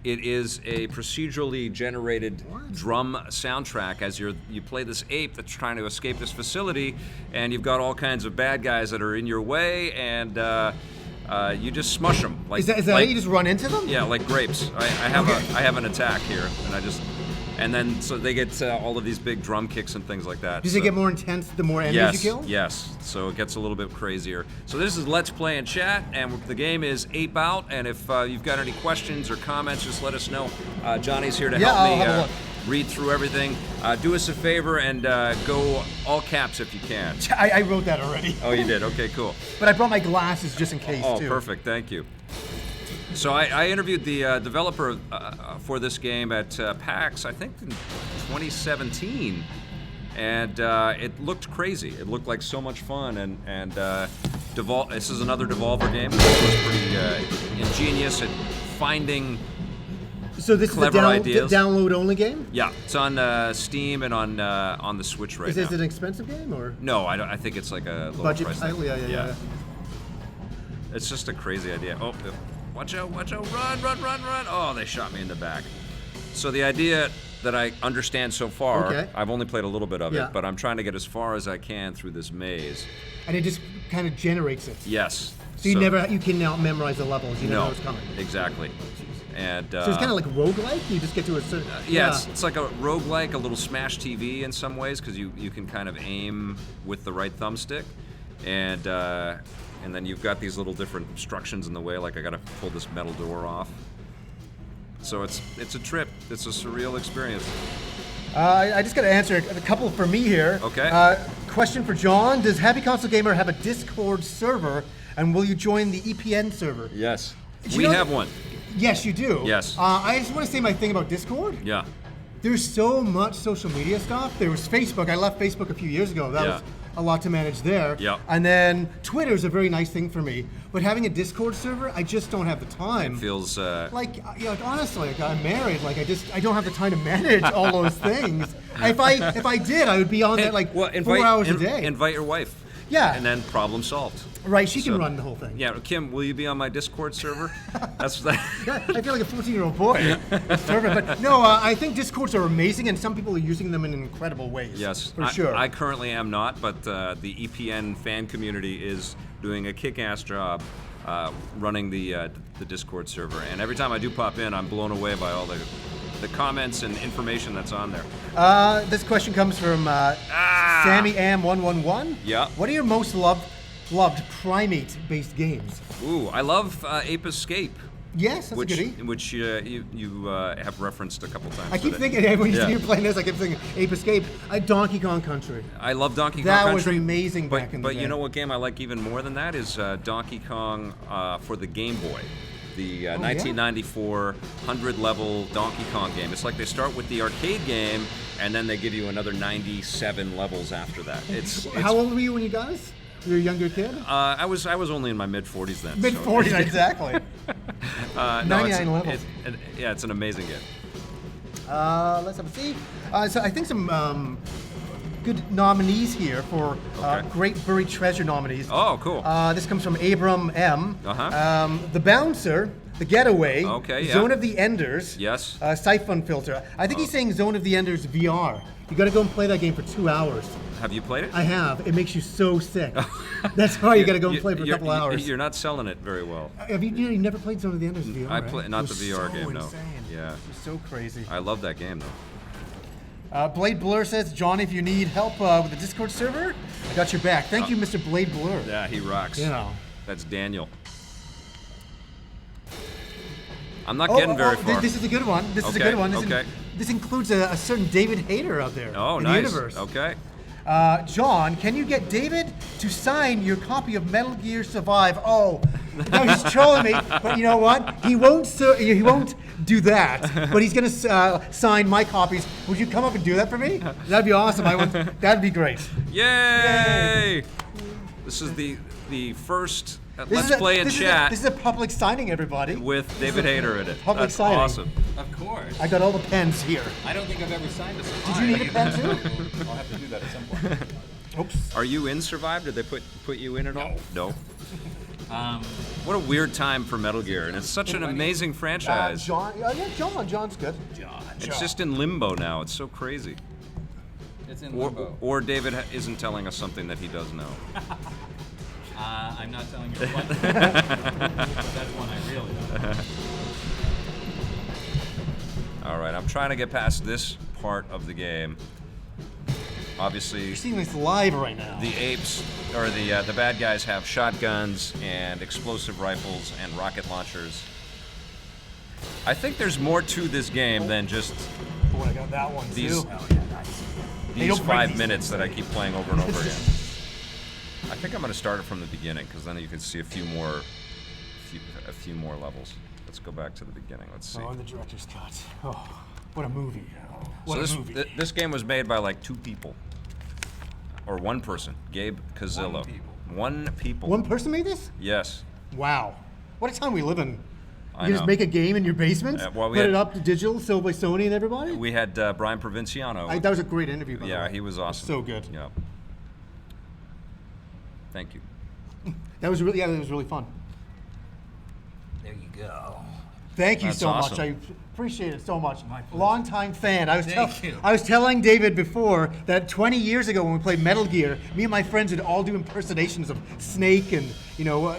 is a procedurally generated drum soundtrack as you play this ape that's trying to escape this facility, and you've got all kinds of bad guys that are in your way, and you just smush them. Is that how you just run into them? Yeah, like grapes. I have an attack here, and then so they get all of these big drum kicks and things like that. Does it get more intense the more enemies you kill? Yes. So it gets a little bit crazier. So this is Let's Play and Chat, and the game is Ape Out. And if you've got any questions or comments, just let us know. Johnny's here to help I'll have a me look. read through everything. Do us a favor and go all caps if you can. I wrote that already. Oh, you did? Okay, cool. But I brought my glasses just in case, Oh, too. perfect. Thank you. So I interviewed the developer for this game at PAX, I think in 2017, and it looked crazy. It looked like so much fun, and this is another Devolver game. It was pretty ingenious at finding So this clever is a ideas. download-only game? Yeah, it's on Steam and on the Switch right Is now. it an expensive game, or? No, I think it's like a lower Budget price. title? Yeah. It's just a crazy idea. Oh, watch out, run. Oh, they shot me in the back. So the idea that I understand so far. Okay. I've only played a little bit of Yeah. it, but I'm trying to get as far as I can through this maze. And it just kind of generates it. Yes. So you can now memorize the levels. You know No, what's coming. exactly. And So it's kind of like roguelike. You just get to a certain. yeah, it's like a roguelike, a little Smash TV in some ways, because you can kind of aim with the right thumbstick, and then you've got these little different obstructions in the way, like I got to pull this metal door off. So it's a trip. It's a surreal experience. I just got to answer a couple for me here. Okay. Question for John: Does Happy Console Gamer have a Discord server, and will you join the EPN server? Yes. You We know- have one. Yes, you do. Yes. I just want to say my thing about Discord. Yeah. There's so much social media stuff. There was Facebook. I left Facebook a few years ago. That was a lot to manage there. Yeah. And then Twitter's a very nice thing for me. But having a Discord server, I just don't have the time. It feels. Like, honestly, like I'm married. Like I don't have the time to manage all those things. If I did, I would be on there like 4 hours a day. Invite your wife. Yeah. And then problem solved. Right, she So- can run the whole thing. Yeah, Kim, will you be on my Discord server? That's that. I feel like a 14-year-old boy. Server, but no, I think Discords are amazing, and some people are using them in incredible ways. Yes, for sure. I currently am not, but the EPN fan community is doing a kick-ass job running the Discord server. And every time I do pop in, I'm blown away by all the comments and information that's on there. This question comes from Sammy Am 111. Yeah. What are your most loved primate-based games? Ooh, I love Ape Escape. Yes, that's which a goodie. which you have referenced a couple times. I keep today. thinking when Yeah. you're playing this, I keep thinking Ape Escape. Donkey Kong Country. I love Donkey Kong That was Country. amazing back in the But day. you know what game I like even more than that is Donkey Kong for the Game Boy. The 1994 100-level Donkey Kong game. It's like they start with the arcade game, and then they give you another 97 levels after that. It's How old were you when you got us? You were a younger kid? I was only in my mid-40s then. Mid-40s, so- exactly. No, 99 levels. Yeah, it's an amazing game. Let's have a see. So I think some good nominees here for Okay. great buried treasure nominees. Oh, cool. This comes from Abram M. Uh-huh. The Bouncer, The Getaway, Okay, yeah. Zone of the Enders, Yes. Siphon Filter. I think he's saying Zone of the Enders VR. You got to go and play that game for 2 hours. Have you played it? I have. It makes you so sick. That's why you got to go and play for a couple hours. You're not selling it very well. Have you never played Zone of the Enders VR? I right? play not It the was VR so game, no. insane. Yeah, It was so crazy. I love that game though. Blade Blur says, John, if you need help with the Discord server, I got your back. Thank you, Mr. Blade Blur. Yeah, he rocks. You know. That's Daniel. I'm not getting very far. This is a good one. This is a Okay, good one. okay. This includes a certain David Hayter out there Oh, in nice. the universe. Okay. John, can you get David to sign your copy of Metal Gear Survive? Oh, no, he's trolling me, but you know what? He won't do that, but he's going to sign my copies. Would you come up and do that for me? That'd be awesome. That'd be great. Yay! This is the first Let's Play in chat This is a public signing, everybody. with David Hayter in it. Public That's signing. awesome. Of course. I got all the pens here. I don't think I've ever signed a Survive. Did you need a pen too? I'll have to do that at some point. Oops. Are you in Survive? Did they put you in at all? No. Um, What a weird time for Metal Gear, and it's such an amazing franchise. John's good. It's just in limbo now. It's so crazy. it's in limbo. Or David isn't telling us something that he does know. I'm not telling you what. That's one I really don't. All right, I'm trying to get past this part of the game. Obviously, You're seeing this live right now. the apes or the bad guys have shotguns and explosive rifles and rocket launchers. I think there's more to this game than just Boy, I got that one These- too. Oh, yeah, nice. Hey, these don't break 5 these minutes things. that I keep playing over and over again. I think I'm going to start it from the beginning because then you can see a few more levels. Let's go back to the beginning. Let's see. Oh, and the director's cut. Oh, what a movie. What So a this movie. this game was made by like 2 people, or 1 person, Gabe Cazillo. One people. One person made this? Yes. Wow. What a time we live in. I You just know. make a game in your basement, well, we put had- it up to digital, sold by Sony and everybody? We had Brian Provinciano. That was a great interview, by the Yeah, way. he was awesome. So good. Yeah. Thank you. That was really, it was really fun. There you go. Thank you That's so awesome. much. I appreciate it so much. Long-time fan. Thank you. I was telling David before that 20 years ago when we played Metal Gear, me and my friends would all do impersonations of Snake and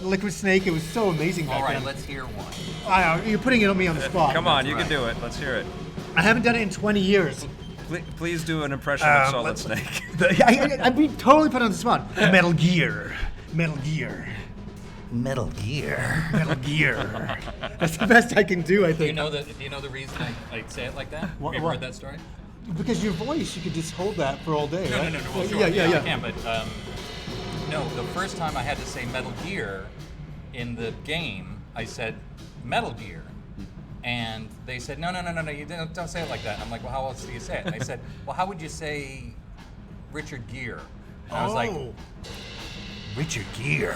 Liquid Snake. It was so amazing back All right, then. let's hear one. You're putting it on me on the spot. Come on, you can do it. Let's hear it. I haven't done it in 20 years. Please do an impression of Solid Snake. I'd be totally put on the spot. Metal Gear. Metal Gear. Metal Gear. Metal Gear. That's the best I can do, I Do you think. know the reason I say it like that? What- Have you what? heard that story? Because your voice, you could just hold that for all day, right? No. Well, Well, sure. yeah. I can, but no. The first time I had to say Metal Gear in the game, I said Metal Gear, and they said no. You don't say it like that. And I'm like, well, how else do you say it? And they said, well, how would you say Richard Gere? And I was like, Richard Gere.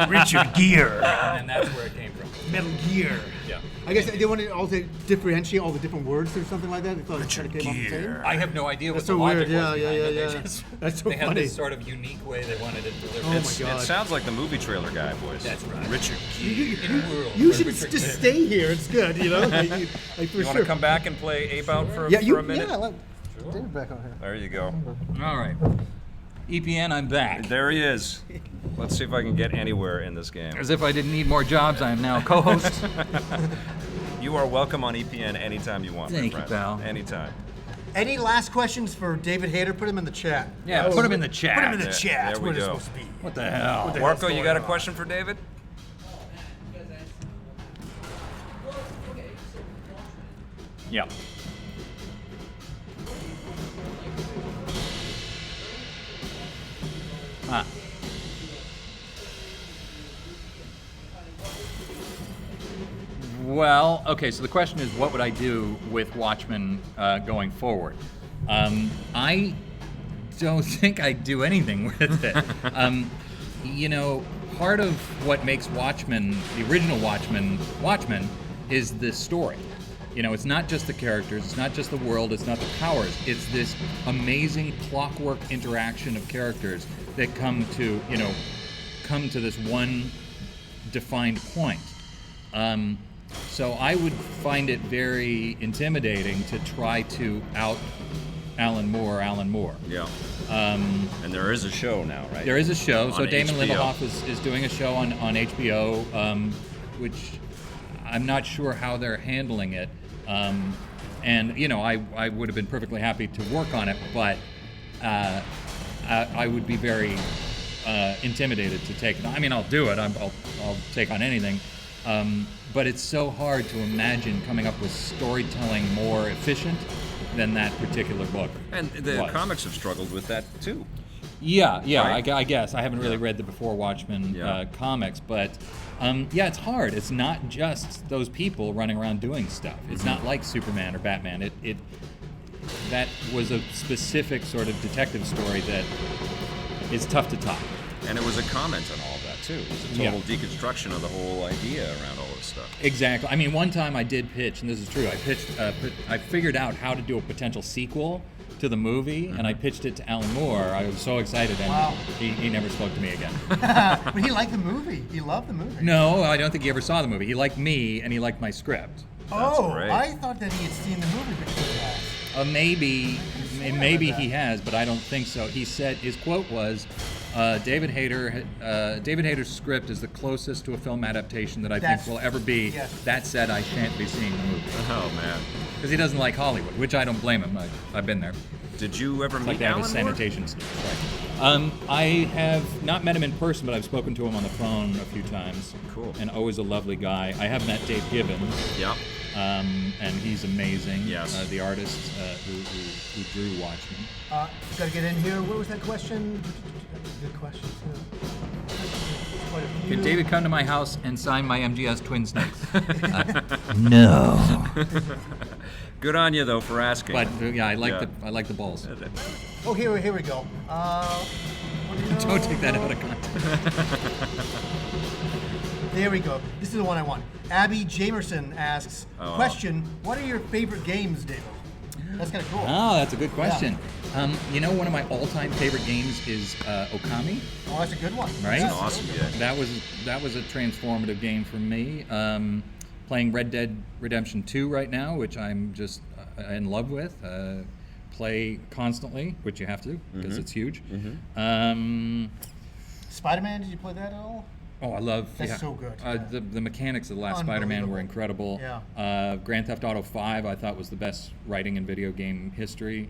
Richard Gere. and that's where it came from. Metal Gear. Yeah. I guess they wanted all to differentiate all the different words or something like that. They thought it kind of came off the same. I have no idea That's what the so weird. logic was Yeah. behind it. They just- That's so they had funny. this sort of unique way they wanted it delivered. Oh my It God. sounds like the movie trailer guy voice. That's right. Richard You You should just stay here. It's good, Like for You want sure. to come back and play Ape Out for a minute? Yeah, let David back on here. There you go. All right. EPN, I'm back. There he is. Let's see if I can get anywhere in this game. As if I didn't need more jobs, I am now co-host. You are welcome on EPN anytime you want, my Thank you, friend. pal. Anytime. Any last questions for David Hayter? Put him in the chat. Yeah, put them in the chat. Put him in the There- chat. there That's we what it's go. supposed to be. What the hell? Marco, you going got a on? question for David? Yeah. Ah. Well, okay, so the question is, what would I do with Watchmen going forward? I don't think I'd do anything with it. Part of what makes Watchmen, the original Watchmen, is this story. It's not just the characters, it's not just the world, it's not the powers. It's this amazing clockwork interaction of characters that come to this one defined point. So I would find it very intimidating to try to out Alan Moore. Yeah. And there is a show now, right? There is a show. So On Damon HBO. Lindelof is doing a show on HBO, which I'm not sure how they're handling it. I would have been perfectly happy to work on it, but I would be very intimidated to take it. I mean, I'll do it. I'll take on anything. But it's so hard to imagine coming up with storytelling more efficient than that particular book. And the was. comics have struggled with that too. Yeah, Right? I guess. I haven't really read the Before Watchmen Yeah. comics, but it's hard. It's not just those people running around doing stuff. It's not like Superman or Batman. That was a specific sort of detective story that is tough to top. And it was a comment on all of that too. It was a total deconstruction of the whole idea around all this stuff. Exactly. I mean, one time I did pitch, and this is true. I figured out how to do a potential sequel to the movie, and I pitched it to Alan Moore. I was so excited, and Wow. he never spoke to me again. But he liked the movie. He loved the movie. No, I don't think he ever saw the movie. He liked me, and he liked my script. great. I thought that he had seen the movie before. Maybe he has, but I don't think so. He said his quote was, David Hayter's script is the closest to a film adaptation that I That's- think will ever be. yes. That said, I shan't be seeing the movie Oh man. because he doesn't like Hollywood, which I don't blame him. I've been there. Did you ever Like meet to have a Alan Moore? sanitation strike. I have not met him in person, but I've spoken to him on the phone a few times. Cool. And always a lovely guy. I have met Dave Gibbons. Yeah. And he's amazing. Yes. The artist who drew Watchmen. Got to get in here. What was that question? Good question, too. Quite a few. Can David come to my house and sign my MGS Twin Snakes? No. Good on you though for asking. But yeah, I Yeah. like the balls. Oh, here we go. Don't take that out of context. There we go. This is the one I want. Abby Jamerson asks, Oh. question, what are your favorite games, David? That's kind of cool. Oh, that's a good question. One of my all-time favorite games is Okami. Oh, that's a good one. Right? Yeah, Awesome that's a good game. That was a transformative game for me. playing Red Dead Redemption 2 right now, which I'm just in love with. Play constantly, which you have to because it's huge. Spider-Man, did you play that at all? Oh, I love. That's so good. The mechanics of the last Spider-Man were incredible. Yeah. Grand Theft Auto 5, I thought was the best writing in video game history.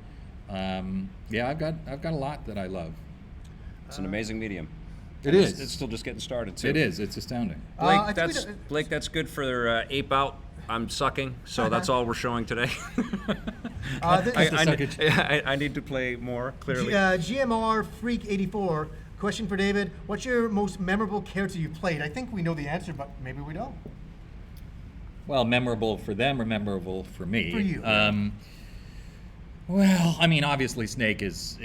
Yeah, I've got a lot that I love. It's an amazing medium. It is. It's still just getting started too. It is. It's astounding. Blake, that's good for Ape Out. I'm sucking, so that's all we're showing today. I need to play more, clearly. GMR Freak 84. Question for David: what's your most memorable character you've played? I think we know the answer, but maybe we don't. Well, memorable for them or memorable for me? For you. Well, I mean, obviously Snake is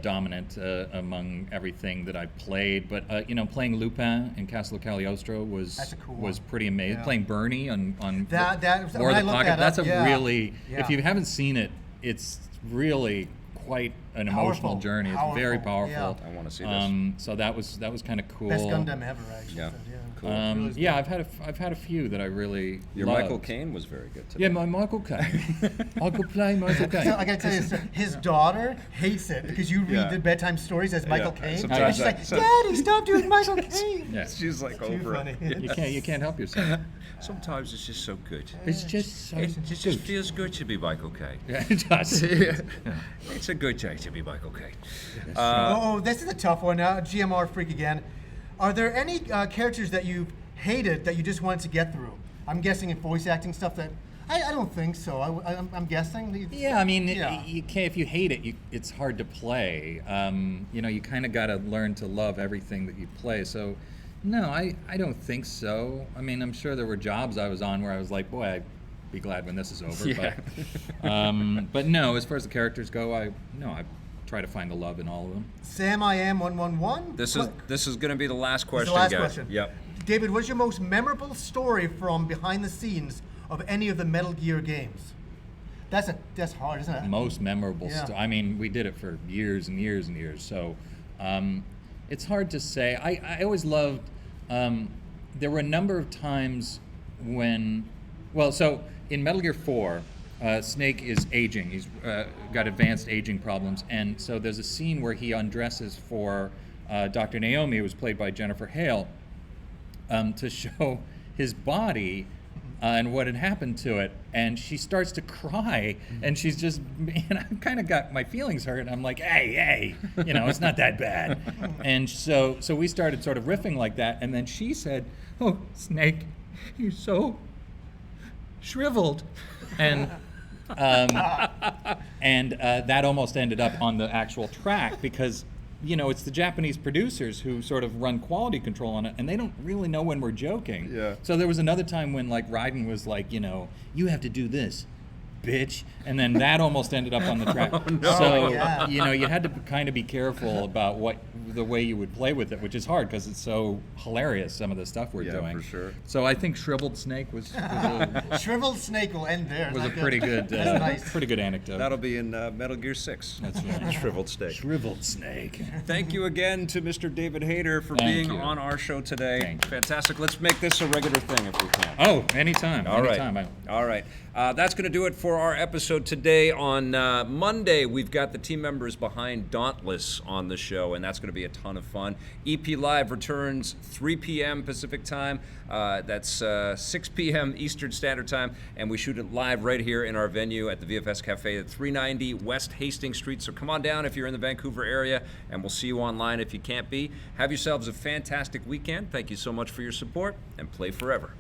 dominant among everything that I've played, but playing Lupin in Castle Cagliostro was pretty amazing. Yeah. Playing Bernie on that War of the Pocket, that's really, Yeah. if you haven't seen it, it's really quite an emotional journey. It's very powerful. Yeah. I want to see this. So that was kind of cool. Best Gundam ever, actually. Yeah. Cool. Yeah, I've had a few that I really Your loved. Michael Caine was very good today. Yeah, my Michael Caine. I could play Michael Caine. So I gotta tell you, his daughter hates it because you read the bedtime stories as Michael Caine. Sometimes And she's like, Daddy, stop doing Michael Caine. Yeah. She's like Too over funny. it. You can't help yourself. Sometimes it's just so good. It's just so It just feels good to be Michael Caine. Yeah, it does. It's a good day to be Michael Caine. This is a tough one. GMR Freak again. Are there any characters that you've hated that you just wanted to get through? I'm guessing in voice acting stuff that I don't think so. I'm guessing. Yeah, I mean, you can't, if you hate it, it's hard to play. You kind of got to learn to love everything that you play. So, no, I don't think so. I mean, I'm sure there were jobs I was on where I was like, boy, I'd be glad when this is over. Yeah. But no, as far as the characters go, I try to find the love in all of them. Sam I Am 111. This is going to be the last question, the last guys. question. Yep. David, what's your most memorable story from behind the scenes of any of the Metal Gear games? That's hard, isn't it? Most memorable. Yeah. I mean, we did it for years and years and years. So it's hard to say. I always loved. There were a number of times when, so in Metal Gear 4. Snake is aging. He's got advanced aging problems, and so there's a scene where he undresses for Dr. Naomi, who was played by Jennifer Hale, to show his body and what had happened to it. And she starts to cry, and she's just, I kind of got my feelings hurt. And I'm like, hey, it's not that bad. And so we started sort of riffing like that, and then she said, "Oh, Snake, you're so shriveled," and that almost ended up on the actual track because it's the Japanese producers who sort of run quality control on it, and they don't really know when we're joking. Yeah. So there was another time when like Raiden was like, you have to do this, bitch, and then that almost ended up on the track. So you had to kind of be careful about the way you would play with it, which is hard because it's so hilarious, some of the stuff we're doing. For sure. So I think Shriveled Snake was Shriveled Snake will end there. was a pretty good pretty good anecdote. That'll be in Metal Gear 6. That's right. Shriveled Snake. Shriveled Snake. Thank you again to Mr. David Hayter for being on our show today. Thank you. Fantastic. Let's make this a regular thing if we can. Oh, anytime. All right. Anytime. All right. That's going to do it for our episode today. On Monday, we've got the team members behind Dauntless on the show, and that's going to be a ton of fun. EP Live returns 3 p.m. Pacific Time. That's 6 p.m. Eastern Standard Time, and we shoot it live right here in our venue at the VFS Cafe at 390 West Hastings St. So come on down if you're in the Vancouver area, and we'll see you online if you can't be. Have yourselves a fantastic weekend. Thank you so much for your support, and play forever.